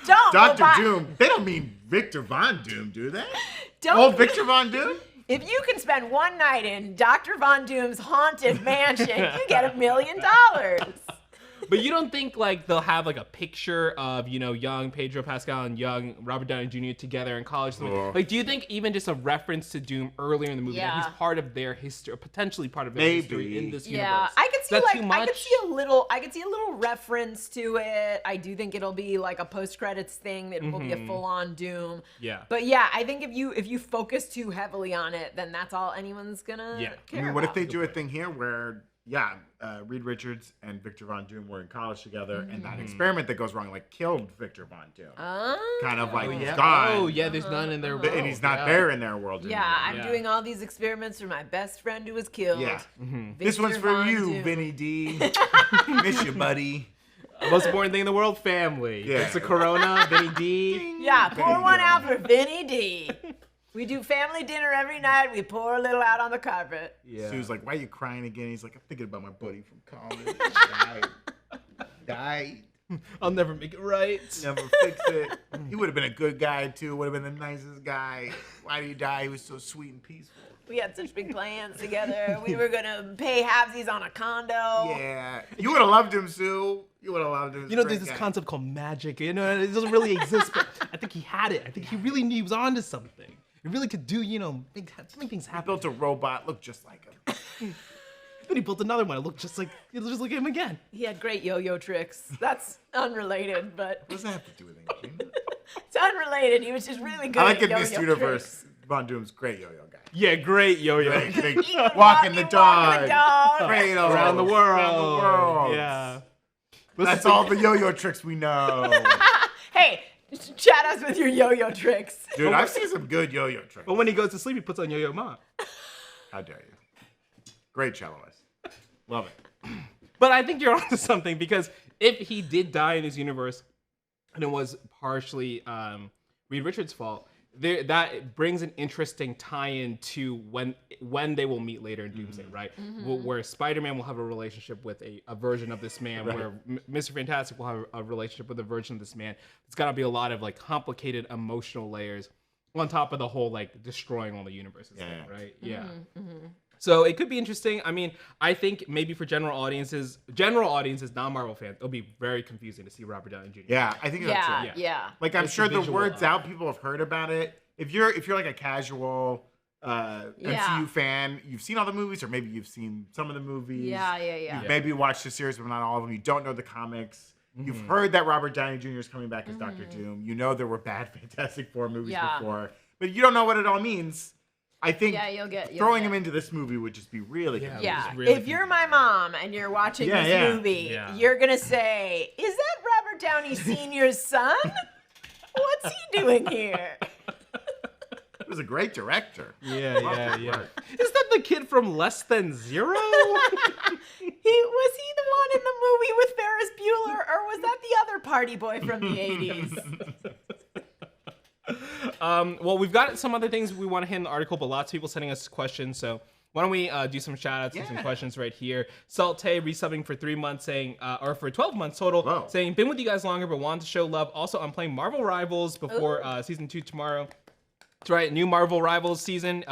Don't go Dr. by- Doom. They don't mean Victor Von Doom, do they? Don't- Old Victor Von Doom? If you can spend one night in Dr. Von Doom's haunted mansion, you get $1 million. But you don't think like they'll have like a picture of, you know, young Pedro Pascal and young Robert Downey Jr. together in college? Like, do you think even just a reference to Doom earlier in the movie that he's part of their history, or potentially part of their history in this universe? Yeah, I could see Is that like too much? I could see a little reference to it. I do think it'll be like a post credits thing. It will be a full on Doom. Yeah. But yeah, I think if you focus too heavily on it, then that's all anyone's gonna care I mean, what if about. they do a thing here where, Reed Richards and Victor Von Doom were in college together, and that experiment that goes wrong, like, killed Victor Von Doom. Kind of like, he's gone. Oh, yeah, there's none in their world. And he's not there in their world Yeah, anymore. I'm doing all these experiments for my best friend who was killed. Yeah. Victor This one's for Von you, Doom. Vinny D. Miss you, buddy. Most important thing in the world, family. Yeah. It's a Corona, Vinny D. Yeah, Vinny pour one D. out for Vinny D. We do family dinner every night. We pour a little out on the carpet. Yeah. Sue's like, why are you crying again? He's like, I'm thinking about my buddy from college. Died. I'll never make it right. Never fix it. He would have been a good guy, too. Would have been the nicest guy. Why did he die? He was so sweet and peaceful. We had such big plans together. We were gonna pay halvesies on a condo. Yeah. You would have loved him, Sue. You would have loved him. You know, there's this concept called magic. You know, it doesn't really exist, but I think he had it. I think he really knew he was onto something. He really could do, you know, make things He happen. built a robot, looked just like him. Then he built another one. It looked just like him again. He had great yo-yo tricks. That's unrelated, but What does that have to do with anything? it's unrelated. He was just really good I like at in yo-yo this tricks. universe, Von Doom's great yo-yo guy. Yeah, great yo-yo. Big, He would walking the walk dog. the dog. Cradles. Around the world. Around the world. Yeah. That's all the yo-yo tricks we know. Hey, chat us with your yo-yo tricks. Dude, I've seen some good yo-yo tricks. But when he goes to sleep, he puts on Yo-Yo Ma. How dare you? Great celloist. Love it. But I think you're onto something, because if he did die in his universe, and it was partially Reed Richards' fault, that brings an interesting tie-in to when they will meet later in Doomsday, right? Where Spider-Man will have a relationship with a version of this man, where Mr. Fantastic will have a relationship with a version of this man. It's got to be a lot of like complicated emotional layers on top of the whole like destroying all the universes thing, right? Yeah. So it could be interesting. I mean, I think maybe for general audiences, non-Marvel fans, it'll be very confusing to see Robert Downey Jr. Yeah, I think that's Yeah, it. yeah. Like, I'm It's sure the the visual word's of- out. People have heard about it. If you're like a casual MCU fan, you've seen all the movies, or maybe you've seen some of the movies. Yeah. You've maybe watched the series, but not all of them. You don't know the comics. You've heard that Robert Downey Jr. is coming back as Dr. Doom. You know there were bad Fantastic Four movies before, but you don't know what it all means. I think you'll throwing him into this movie would just be really confusing. Yeah, Just really if you're my mom and you're watching this movie, you're gonna say, "Is that Robert Downey Sr.'s son? What's he doing here?" He was a great director. Yeah. Is that the kid from Less Than Zero? Was he the one in the movie with Ferris Bueller, or was that the other party boy from the 80s? Well, we've got some other things we want to hit in the article, but lots of people sending us questions, so why don't we do some shout outs and some questions right here. Salte resubbing for 3 months saying, or for 12 months total, saying, been with you guys longer, but wanted to show love. Also, I'm playing Marvel Rivals before season 2 tomorrow. That's right, new Marvel Rivals season.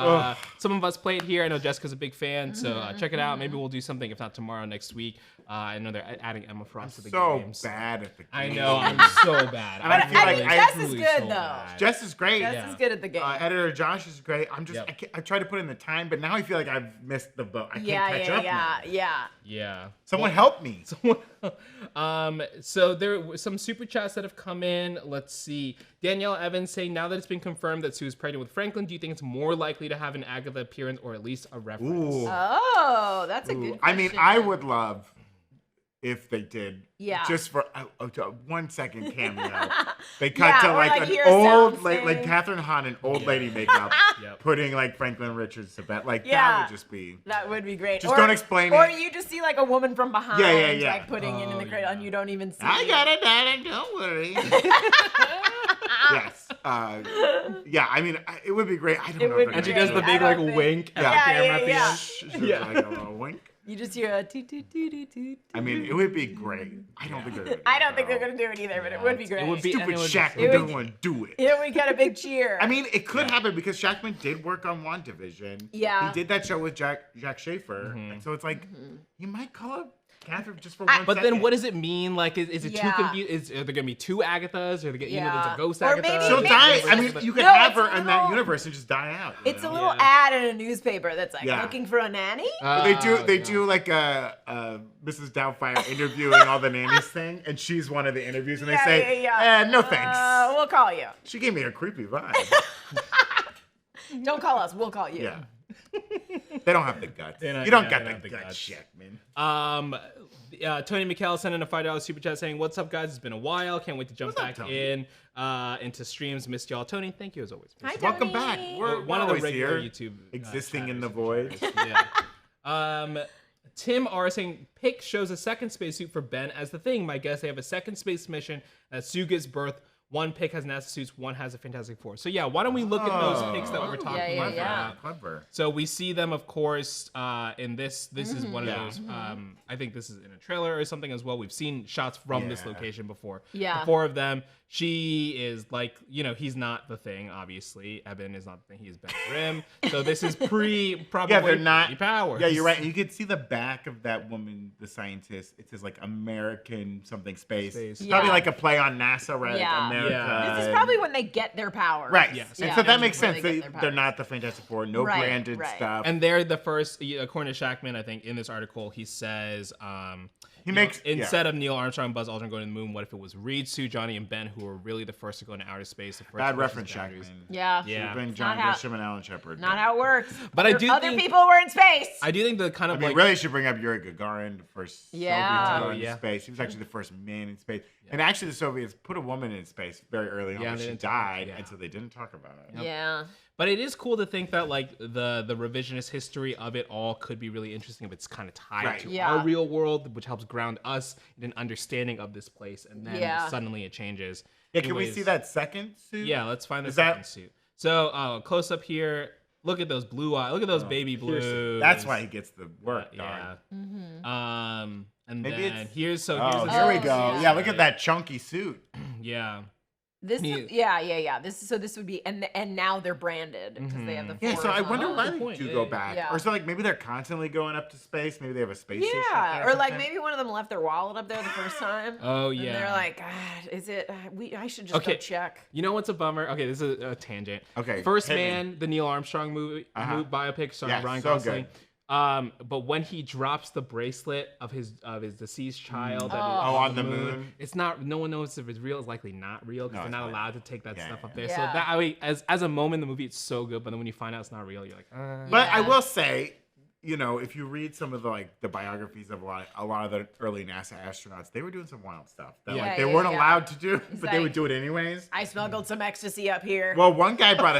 Some of us play it here. I know Jessica's a big fan, so check it out. Maybe we'll do something, if not tomorrow, next week. I know they're adding Emma Frost to the games. So bad at the game. I know, I'm so bad. And I feel like Jess is good, though. Jess is great. Jess is good at the game. Editor Josh is great. I'm just, I try to put in the time, but now I feel like I've missed the boat. I can't catch up now. Yeah. Someone help me. So there were some super chats that have come in. Let's see. Danielle Evans saying, now that it's been confirmed that Sue is pregnant with Franklin, do you think it's more likely to have an Agatha appearance or at least a reference? Oh, that's a good question. I mean, I would love if they did. Yeah. Just for a 1 second cameo. They cut to or, like hear an a old, sound like thing. Catherine Hahn in old lady makeup, Yep. putting like Franklin Richards to bed. Like that Yeah. would just be. That would be great. Just don't explain or it. you just see like a woman from behind, Yeah. like putting it in the cradle, and you don't even see. I got it, darling. Don't worry. Yes. Yeah. I mean, it would be great. I don't know. would if be And she they're does gonna the do big I like don't think- wink at Yeah. the camera at the Yeah. end. Just Yeah. like a little wink. You just hear a toot toot toot toot toot. I mean, it would be great. I don't think they're gonna do I it, don't think they're though. gonna do it either, but it would be great. It would be and Stupid it would be Shaq great. doesn't want to do it. Yeah, we get a big cheer. I mean, it could happen because Shackman did work on WandaVision. Yeah. He did that show with Jack Schaefer. Mm-hmm. And so it's like, you might call up Catherine just for I- one But second. then what does it mean? Like, is it too Yeah. confused? Are there going to be 2 Agathas? Or there's Yeah. a ghost Or Agatha? maybe- She'll maybe- die. I mean, you could No, have it's her a in that little- universe and just die out. you it's a know? little Yeah. ad in a newspaper that's like Yeah. looking for a nanny. They do like a Mrs. Doubtfire interviewing all the nannies thing, and she's one of the interviews, and they say, no thanks. We'll call you. She gave me a creepy vibe. Don't call us. We'll call you. Yeah. They don't have the guts. They don't- You don't yeah, got they the don't have the guts, guts. Shackman. Tony McKell sent in a $5 super chat saying, "What's up, guys? It's been a while. Can't wait to jump What's up, back Tony? into streams. Missed y'all, Tony. Thank you as always. Hi, Welcome Tony. back. We're One of the always regular here, YouTube existing in chatters. the void. Yeah. Tim R saying, Pick shows a second spacesuit for Ben as the thing. My guess they have a second space mission as Sue gives birth. One pick has NASA suits, one has a Fantastic Four. So yeah, why don't we look at those picks that we're talking Yeah, about? yeah. Clever. So we see them, of course, in this. This is one of Yeah. those. I think this is in a trailer or something as well. We've seen shots from this Yeah. location before. Yeah. The 4 of them. She is like, he's not the thing. Obviously, Eben is not the thing. He's Ben Grimm. So this is probably Yeah, they're not. powers. Yeah, you're right. You could see the back of that woman, the scientist. It says like American something space. Space. It's probably Yeah. like a play on NASA, right? Yeah. Like America. Yeah. This is probably when they get their powers. Right. Yes. And Yeah. so that That's makes when sense. they get their They're powers. not the Fantastic Four. No Right, branded right. stuff. And they're the first, according to Shackman, I think in this article, he says, He makes instead of Neil Armstrong and Buzz Aldrin going to the moon, what if it was Reed, Sue, Johnny, and Ben who were really the first to go into outer space? The first bad to reference, push boundaries. Shackman. Yeah. Yeah. Been not John how- Grisham and Alan Shepard. Not how it works. But I do other think- people were in space. I do think the kind I of mean, like really should bring up Yuri Gagarin, the first Yeah. Soviet to go Oh, into yeah. space. He was actually the first man in space. And actually, the Soviets put a woman in space very early on, Yeah, but they she didn't talk- died, yeah. and so they didn't talk about it. Yeah. But it is cool to think that like the revisionist history of it all could be really interesting if it's kind of tied Right. to Yeah. our real world, which helps ground us in an understanding of this place, and then Yeah. suddenly it changes. Yeah, can we Anyways, see that second suit? Yeah, let's find the Is that- second suit. So close up here. Look at those blue eyes. Look at those baby blues. That's why he gets the work Yeah. done. And Maybe then it's- here's Oh, the here we second go. suit. Yeah, look at that chunky suit. Yeah. This Me- is, yeah. This would be and now they're branded because they have the Yeah, so I fours wonder on. why good they point. do Yeah, go yeah, back. yeah. Or so like maybe they're constantly going up to space. Maybe they have a space station. up Yeah, there or like something. maybe one of them left their wallet up there the first time. Oh, And yeah. they're like, God, is it? I should just Okay. go check. You know what's a bummer? Okay, this is a tangent. Okay, First hit me. Man, the Neil Armstrong movie biopic starring Yeah, Ryan so Gosling. good. But when he drops the bracelet of his deceased child, that is on the moon. it's not. No one knows if it's real. It's likely not real because No, they're it's not not. allowed to take that Yeah, stuff up yeah. there. So Yeah. that I mean, as a moment in the movie, it's so good. But then when you find out it's not real, you're like, But I Yeah. will say, if you read some of the biographies of a lot of the early NASA astronauts, they were doing some wild stuff that Yeah, like they yeah, weren't yeah. allowed to do, but they like- would do it anyways. I smuggled some ecstasy up here. Well, one guy brought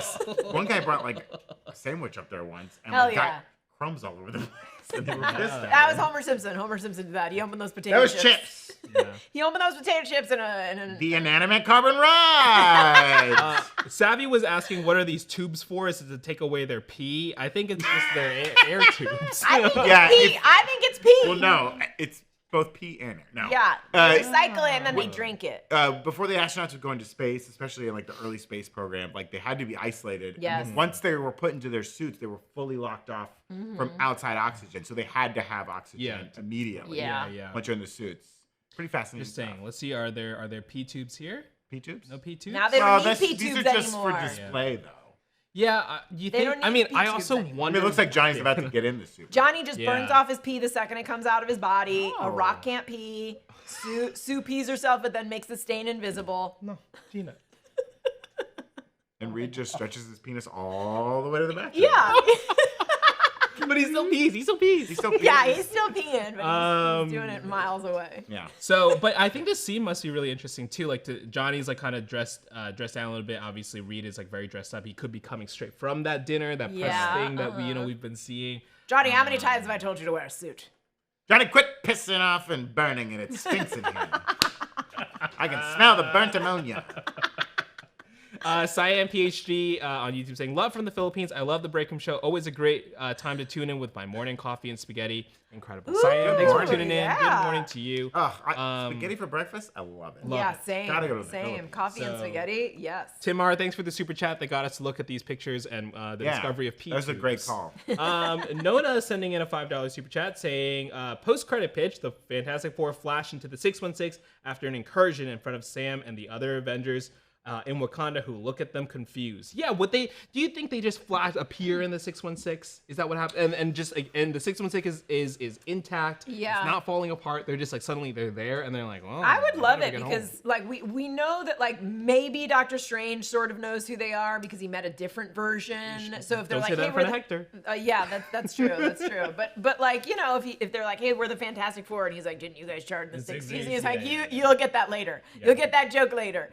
like a sandwich up there once, and Hell like, got yeah. crumbs all over the place, and they were pissed at That him. was Homer Simpson. Homer Simpson did that. He opened those potato That was chips. chips. He opened those potato chips in a The inanimate carbon ride. Savvy was asking, what are these tubes for? Is it to take away their pee? I think it's just their air tubes. I think it's Yeah, pee. if- I think it's pee. Well, no, it's both pee and air. No. Yeah. Uh, They recycle it and then they drink it. Before the astronauts would go into space, especially in like the early space program, like they had to be isolated. Yes. And once they were put into their suits, they were fully locked off from outside oxygen, so they had to have oxygen Yeah. immediately. Yeah. yeah. Once you're in the suits, pretty fascinating. Just saying. Let's see. Are there pee tubes here? Pee tubes. No pee tubes. Now they Well, don't need pee these tubes are just anymore. for display, though. Yeah, you They think? don't I need mean, pee I tubes also anymore. I wonder. mean, it looks like Johnny's about to get in the suit. Johnny just Yeah. burns off his pee the second it comes out of his body. Oh. A rock can't pee. Sue pees herself, but then makes the stain invisible. No, Gina. And Reed just stretches his penis all the way to the back. Yeah. But But he's still pees. He's still pees. He's still peeing. Yeah, he's still peeing, but he's doing it miles away. Yeah. So, but I think this scene must be really interesting too. Like, Johnny's like kind of dressed down a little bit. Obviously, Reed is like very dressed up. He could be coming straight from that dinner, that press thing that we've been seeing. Johnny, how many times have I told you to wear a suit? Johnny, quit pissing off and burning, and it stinks in here. I can smell the burnt ammonia. Cyan PhD on YouTube saying, love from the Philippines. I love the Breakroom show. Always a great time to tune in with my morning coffee and spaghetti. Incredible. Cyan, thanks for tuning in. Good morning to you. Spaghetti for breakfast? I love it. Yeah, same. Gotta go to the same. Philippines. Coffee and spaghetti, yes. Timar, thanks for the super chat that got us to look at these pictures and the discovery of P. That was a great call. Nona sending in a $5 super chat saying, post-credit pitch, the Fantastic Four flash into the 616 after an incursion in front of Sam and the other Avengers in Wakanda who look at them confused. Yeah, do you think they just appear in the 616? Is that what happened? And the 616 is intact. Yeah. It's not falling apart. They're just like suddenly they're there and they're like, well, I would love it get because home. like we know that like maybe Doctor Strange sort of knows who they are because he met a different version. So if they're Don't like, say that hey, in we're front of the, Hector. yeah, that's true, that's true. But like if they're like, hey, we're the Fantastic Four, and he's like, didn't you guys charge the 60s? And he's like, you'll get that later. You'll get that joke later.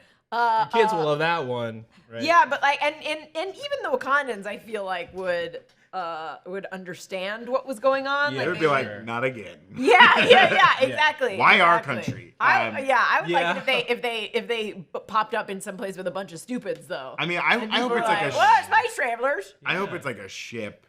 Kids will love that one, right? Yeah, but like, and even the Wakandans, I feel like would understand what was going on. Yeah, like, It would be like, not again. yeah, exactly. Why our exactly. country? I would Yeah. like it if they popped up in some place with a bunch of stupids though. I mean, I hope We're it's like a. what, space travelers? I hope it's like a ship,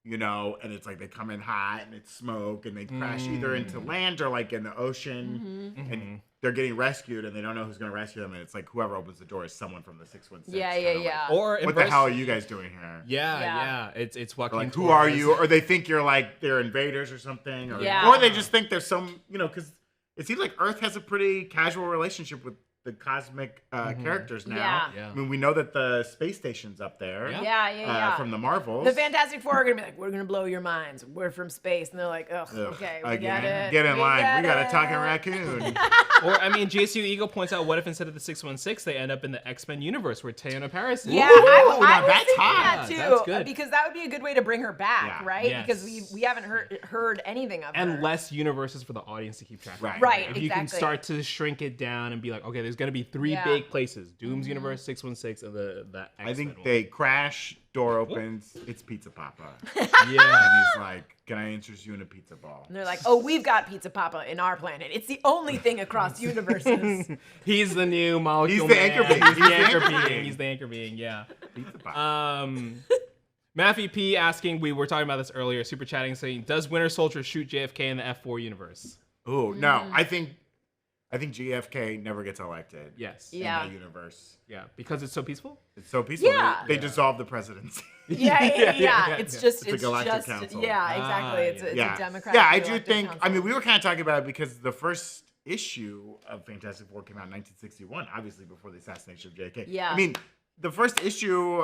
and it's like they come in hot and it's smoke and they crash either into land or like in the ocean and they're getting rescued and they don't know who's going to rescue them and it's like whoever opens the door is someone from the 616. Yeah. Or What the hell are you guys doing here? Yeah. It's Joaquin. Like, who are you? Or they think you're like they're invaders or something. Yeah. Or they just think there's some, because it seems like Earth has a pretty casual relationship with the cosmic characters now. Yeah. I mean, we know that the space station's up there. Yeah. From the Marvels. The Fantastic Four are gonna be like, we're gonna blow your minds. We're from space, and they're like, ugh. Okay, we get it. Get in line. We got a it. talking raccoon. Or, I mean, JCU Eagle points out, what if instead of the 616, they end up in the X-Men universe where Teyonah Parris is? Yeah, Ooh, I now was that's thinking hot. that too, That's good. because that would be a good way to bring her back, Yeah. right? Yes. Because we haven't heard anything of her. And less universes for the audience to keep track of. Right, If you can exactly. start to shrink it down and be like, okay, there's going to be three big places. Doom's Universe, 616, and the X-Men I think one. they crash, door opens, it's Pizza Papa. Yeah. And he's like, can I interest you in a pizza ball? And they're like, oh, we've got Pizza Papa in our planet. It's the only thing across universes. He's the new molecule He's the man. anchor being. He's the anchor being. He's the anchor being, yeah. Pizza Papa. Matthew P asking, we were talking about this earlier, super chatting, saying, does Winter Soldier shoot JFK in the F4 universe? Oh, no. I think GFK never gets elected. Yes. Yeah. In that universe. Yeah. Because it's so peaceful? It's so peaceful. Yeah. They dissolve the presidency. Yeah. It's just, It's a galactic just, council. yeah, exactly. It's a Yeah. Democratic. Yeah, I do elected think, council. we were kind of talking about it because the first issue of Fantastic Four came out in 1961, obviously before the assassination of JFK. Yeah. I mean, the first issue,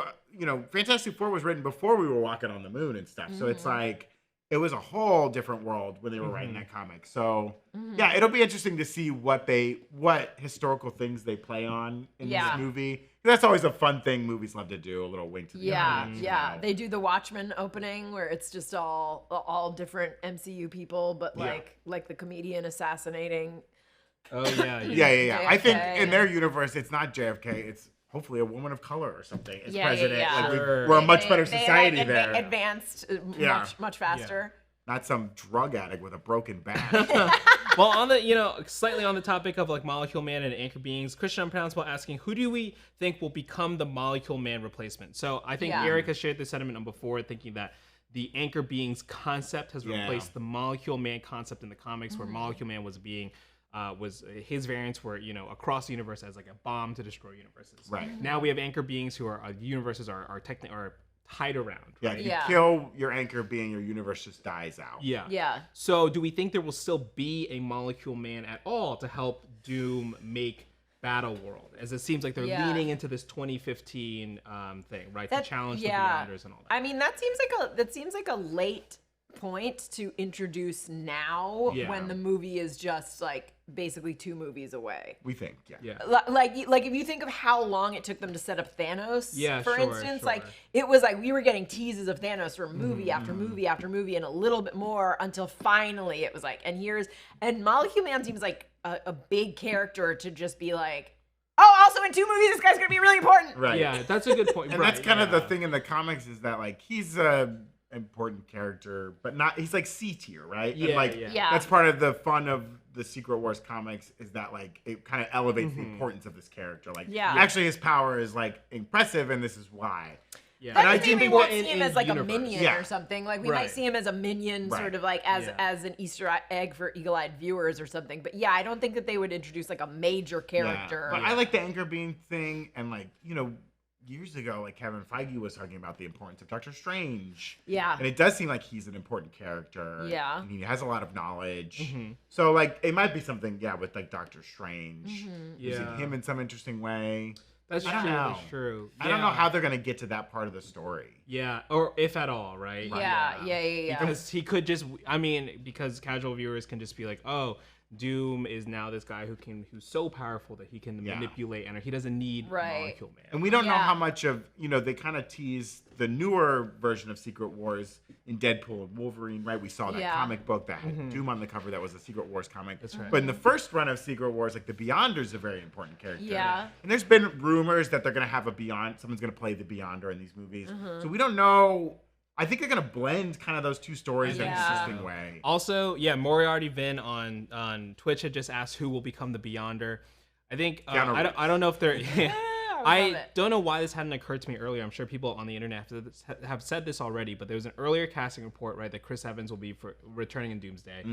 Fantastic Four was written before we were walking on the moon and stuff. So it's like, it was a whole different world when they were writing that comic. So yeah, it'll be interesting to see what historical things they play on in this movie. That's always a fun thing movies love to do, a little wink to the audience. Yeah. They do the Watchmen opening where it's just all different MCU people, but like the comedian assassinating. Oh, yeah. Yeah. I think JFK, in their universe, it's not JFK. It's hopefully a woman of color or something as Yeah, president. yeah. Like Sure. we're a much better society there. Advanced much faster. Not some drug addict with a broken back. Well, on the, slightly on the topic of like Molecule Man and anchor beings, Christian Unpronounceable asking, who do we think will become the Molecule Man replacement? So I think Eric has shared this sentiment on before, thinking that the anchor beings concept has replaced the Molecule Man concept in the comics, where Molecule Man was his variants were, across the universe as like a bomb to destroy universes. Right. Now we have anchor beings who are universes are technically tied around. Yeah, Right? if you kill your anchor being, your universe just dies out. Yeah. So do we think there will still be a Molecule Man at all to help Doom make Battle World? As it seems like they're leaning into this 2015 thing, right? To challenge the Beyonders and all that. I mean, that seems like a late point to introduce now when the movie is just like basically 2 movies away. We think, Yeah. Like if you think of how long it took them to set up Thanos, for instance, sure. like it was like we were getting teases of Thanos for movie after movie after movie and a little bit more until finally it was like, and Molecule Man seems like a big character to just be like, oh, also in 2 movies, this guy's gonna be really important. Right. Yeah, that's a good point. And that's kind of the thing in the comics is that like he's a important character, but he's like C tier, right? Yeah, and like yeah. that's part of the fun of the Secret Wars comics is that like it kind of elevates the importance of this character. Like actually his power is like impressive and this is why. Yeah. But And I do think we think won't that see him as like universe. a minion or something. Like we might see him as a minion, sort of like as an Easter egg for eagle-eyed viewers or something. But yeah, I don't think that they would introduce like a major character. But I like the anchor beam thing, and like years ago, like Kevin Feige was talking about the importance of Doctor Strange. Yeah. And it does seem like he's an important character. Yeah. And he has a lot of knowledge. So like it might be something, with like Doctor Strange. Using him in some interesting way. That's true. That's true. I don't know how they're gonna get to that part of the story. Yeah, or if at all, right? Yeah. Because he could just, because casual viewers can just be like, oh, Doom is now this guy who's so powerful that he can manipulate, and he doesn't need Molecule Man. And we don't know how much of they kind of tease the newer version of Secret Wars in Deadpool and Wolverine, right? We saw that comic book that had Doom on the cover that was a Secret Wars comic. That's right. But in the first run of Secret Wars, like the Beyonder's a very important character. Yeah. And there's been rumors that they're gonna have someone's gonna play the Beyonder in these movies. So we don't know. I think they're gonna blend kind of those 2 stories in an interesting way. Also, Moriarty Vin on Twitch had just asked who will become the Beyonder. I think I don't know if they're. I don't know why this hadn't occurred to me earlier. I'm sure people on the internet have said this already, but there was an earlier casting report, right, that Chris Evans will be returning in Doomsday.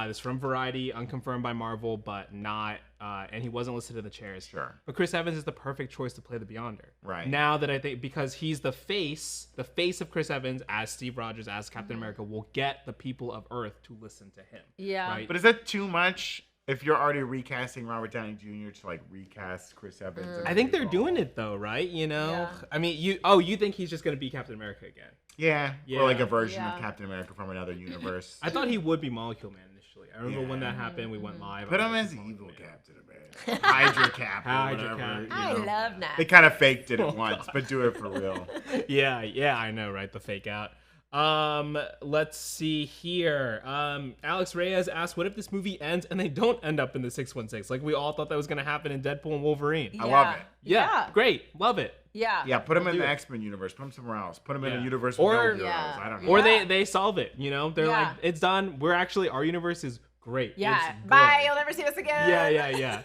This from Variety, unconfirmed by Marvel, but not, and he wasn't listed in the chairs. Sure. But Chris Evans is the perfect choice to play the Beyonder. Right. Now that I think, because he's the face of Chris Evans as Steve Rogers, as Captain America, will get the people of Earth to listen to him. Yeah. Right? But is that too much? If you're already recasting Robert Downey Jr. to like recast Chris Evans, I think they're doing it though, right? Yeah. I mean, you think he's just gonna be Captain America again? Yeah. Or like a version of Captain America from another universe. I thought he would be Molecule Man initially. I remember when that happened, we went live. Put him as evil Captain America, Hydra Cap, or whatever. I love that. They kind of faked it at once, but do it for real. Yeah, I know, right? The fake out. Let's see here. Alex Reyes asked, what if this movie ends and they don't end up in the 616? Like we all thought that was going to happen in Deadpool and Wolverine. I love it. Yeah. Great. Love it. Yeah. Put him in the X-Men universe. Put him somewhere else. Put him in a universe with no heroes. I don't know. Or they solve it, They're like, it's done. Our universe is great. Yeah. Bye. You'll never see us again. Yeah.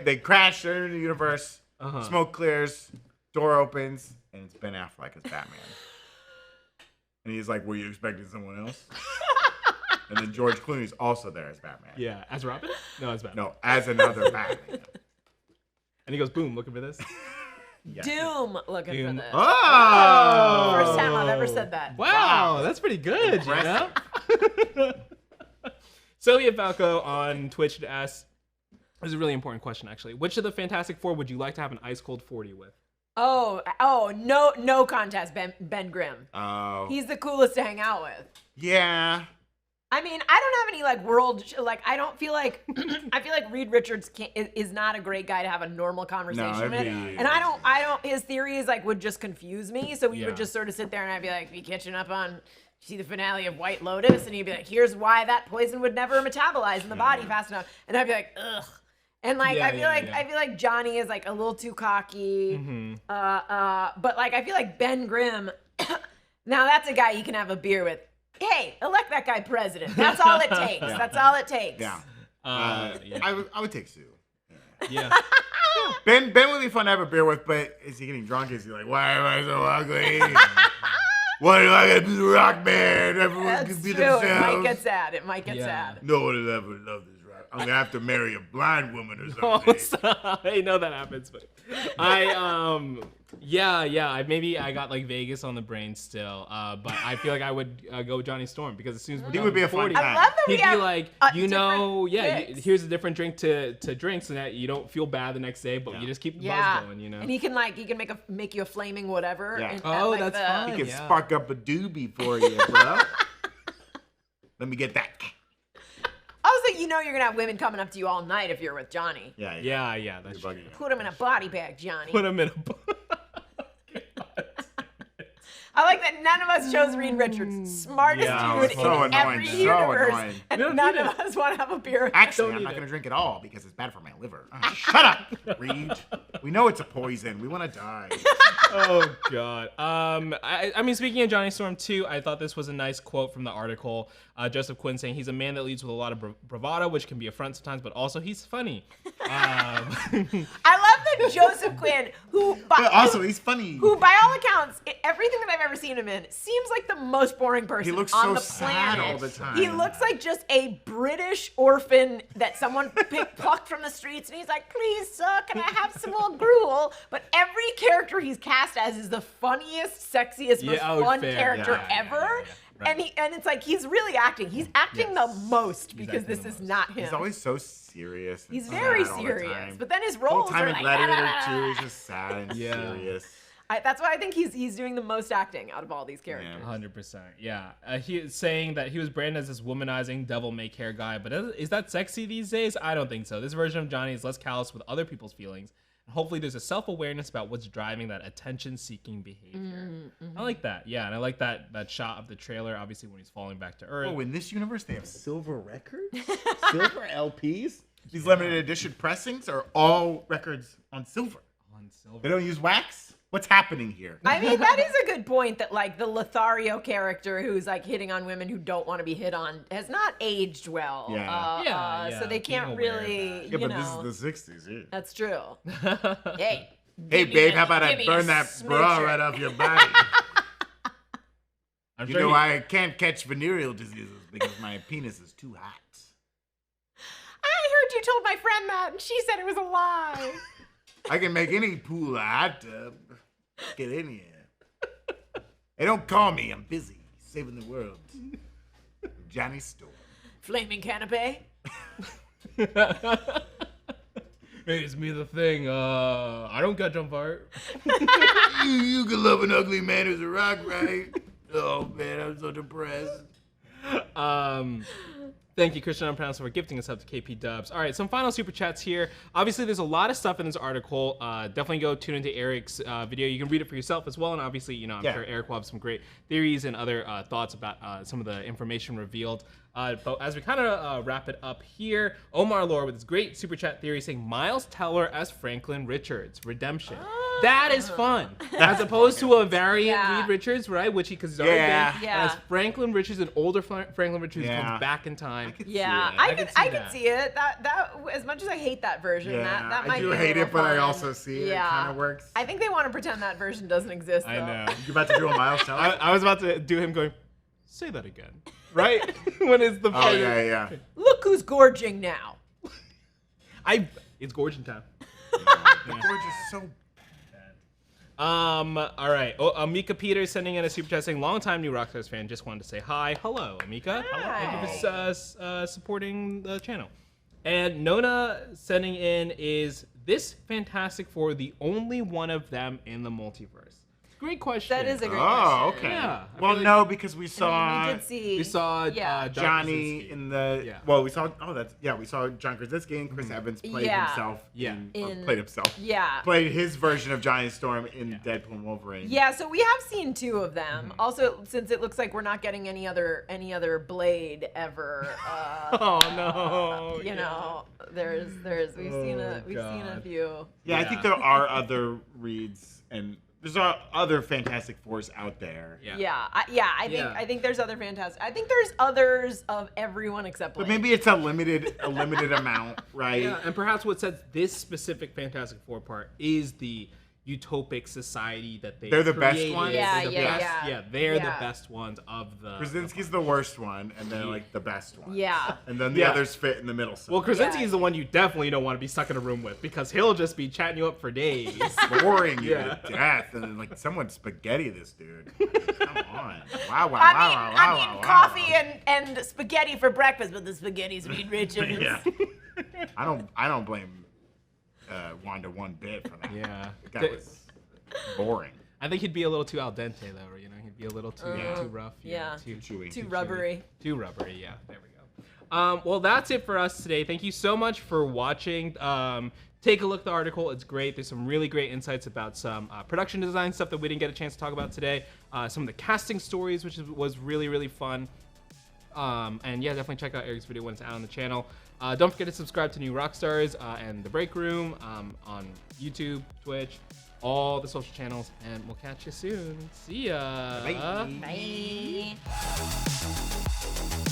They crash. They're in the universe. Smoke clears. Door opens. And it's Ben Affleck as Batman. And he's like, were you expecting someone else? And then George Clooney's also there as Batman. Yeah. As Robin? No, as Batman. No, as another Batman. And he goes, boom, looking for this. Doom looking for this. Oh! First time I've ever said that. Wow. That's pretty good, Gina. Sylvia Falco on Twitch asks, this is a really important question, actually. Which of the Fantastic Four would you like to have an ice cold 40 with? No contest, Ben Grimm. Oh. He's the coolest to hang out with. Yeah. I mean, I don't have any I don't feel like, I feel like Reed Richards is not a great guy to have a normal conversation with. And I don't, his theories would just confuse me. So we would just sort of sit there and I'd be like, be catching up on, see the finale of White Lotus? And he'd be like, here's why that poison would never metabolize in the body fast enough. And I'd be like, ugh. And I feel like Johnny is a little too cocky. But I feel like Ben Grimm, now that's a guy you can have a beer with. Hey, elect that guy president. That's all it takes. That's all it takes. Yeah. I would take Sue. Yeah. Ben would be fun to have a beer with, but is he getting drunk? Is he like, why am I so ugly? Why do I gotta be the rock man? Everyone can be themselves. It might get sad. No one will ever love this rock. I'm gonna have to marry a blind woman or something. Oh, stop. I know that happens, but maybe I got Vegas on the brain still, but I feel like I would go with Johnny Storm because as soon as he would be a fun guy. I love that he'd be like, here's a different drink to drink so that you don't feel bad the next day, but you just keep the buzz going, And he can make you a flaming whatever. Yeah. And that's fun. He can spark up a doobie for you, bro. Let me get that. Also, you're gonna have women coming up to you all night if you're with Johnny. Yeah, that's true. Put him in a body bag, Johnny. Put him in a. I like that none of us chose Reed Richards. Smartest dude in every universe. And none of us want to have a beer. Actually, I'm not going to drink it all because it's bad for my liver. Shut up, Reed. We know it's a poison. We want to die. Oh, God. I mean, speaking of Johnny Storm, too, I thought this was a nice quote from the article. Joseph Quinn saying, he's a man that leads with a lot of bravado, which can be a front sometimes, but also he's funny. I love that Joseph Quinn, he's funny. Who, by all accounts, everything that I've ever seen him in, seems like the most boring person on the planet. He looks so sad all the time. He looks like just a British orphan that someone plucked from the streets, and he's like, please, sir, can I have some more gruel? But every character he's cast as is the funniest, sexiest, most fun character ever. Right. And it's like he's really acting. He's acting the most because this is not him. He's always so serious. He's very serious. But then his roles are like, Gladiator 2 is just sad and serious. That's why I think he's doing the most acting out of all these characters. 100%. Yeah. He is saying that he was branded as this womanizing devil may care guy, but is that sexy these days? I don't think so. This version of Johnny is less callous with other people's feelings. Hopefully there's a self-awareness about what's driving that attention-seeking behavior. I like that. Yeah, and I like that shot of the trailer, obviously, when he's falling back to Earth. Oh, in this universe, they have silver records? Silver LPs? These limited edition pressings are all records on silver. They don't use wax? What's happening here? I mean, that is a good point that, like, the Lothario character who's, like, hitting on women who don't want to be hit on has not aged well. So they can't really, Yeah, but this is the 60s, yeah. That's true. Hey, babe, how about I burn that bra right off your body? I can't catch venereal diseases because my penis is too hot. I heard you told my friend that, and she said it was a lie. I can make any pool a hot tub. Get in here. Hey, don't call me. I'm busy saving the world. Johnny Storm. Flaming canapé. Hey, it's me, the Thing. I don't catch on fire. you can love an ugly man who's a rock, right? Oh, man, I'm so depressed. Thank you, Christian Unpronounced, for gifting us up to KP Dubs. All right, some final super chats here. Obviously, there's a lot of stuff in this article. Definitely go tune into Eric's video. You can read it for yourself as well. And obviously, I'm sure Eric will have some great theories and other thoughts about some of the information revealed. But as we kind of wrap it up here, Omar Lore with his great super chat theory saying Miles Teller as Franklin Richards, Redemption. That is fun. As opposed to a variant Reed Richards, right? Which because he's already been. As Franklin Richards, an older Franklin Richards comes back in time. I can see it. That as much as I hate that version, that might be I do hate it, but I also see it. It kind of works. I think they want to pretend that version doesn't exist, though. I know. You're about to do a Miles Teller? I was about to do him going, say that again. Right? When it's the Look who's gorging now. It's gorging time. Gorge is so bad. All right. Amika Peters sending in a super chat saying, long-time new Rockstars fan, just wanted to say hi. Hello, Amika. Hi. Thank you for supporting the channel. And Nona sending in is this Fantastic Four the only one of them in the multiverse? Great question. That is a great question. Oh, okay. Yeah. Well, no, because we saw we saw Johnny in the. Yeah. Well, we saw. We saw John Krasinski and Chris Evans played himself. Played his version of Johnny Storm in Deadpool and Wolverine. Yeah. So we have seen two of them. Also, since it looks like we're not getting any other Blade ever. Oh no. You know, we've seen a few. Yeah, I think there are other reads and. There's other Fantastic Fours out there. I think there's other Fantastic. I think there's others of everyone except Blade. But maybe it's a limited amount, right? Yeah, and perhaps what sets this specific Fantastic Four part is the utopic society that they're the created. best ones. They're the best ones of the. Krasinski's the worst one, and then like the best one. Yeah. And then the others fit in the middle. Well, Krasinski's the one you definitely don't want to be stuck in a room with because he'll just be chatting you up for days, boring you to death, and then like someone spaghetti this dude. Come on. Wow. I mean, coffee and spaghetti for breakfast, but the spaghetti's Reed Richards. Yeah. I don't blame. Wanda one bit for that. Yeah. That was boring. I think he'd be a little too al dente though, He'd be a little too rough. Yeah. Too chewy. Too rubbery. Too rubbery. Yeah. There we go. Well, that's it for us today. Thank you so much for watching. Take a look at the article. It's great. There's some really great insights about some production design stuff that we didn't get a chance to talk about today. Some of the casting stories, which was really, really fun. And yeah, definitely check out Eric's video when it's out on the channel. Don't forget to subscribe to New Rockstars and the Breakroom on YouTube, Twitch, all the social channels, and we'll catch you soon. See ya. Bye. Bye.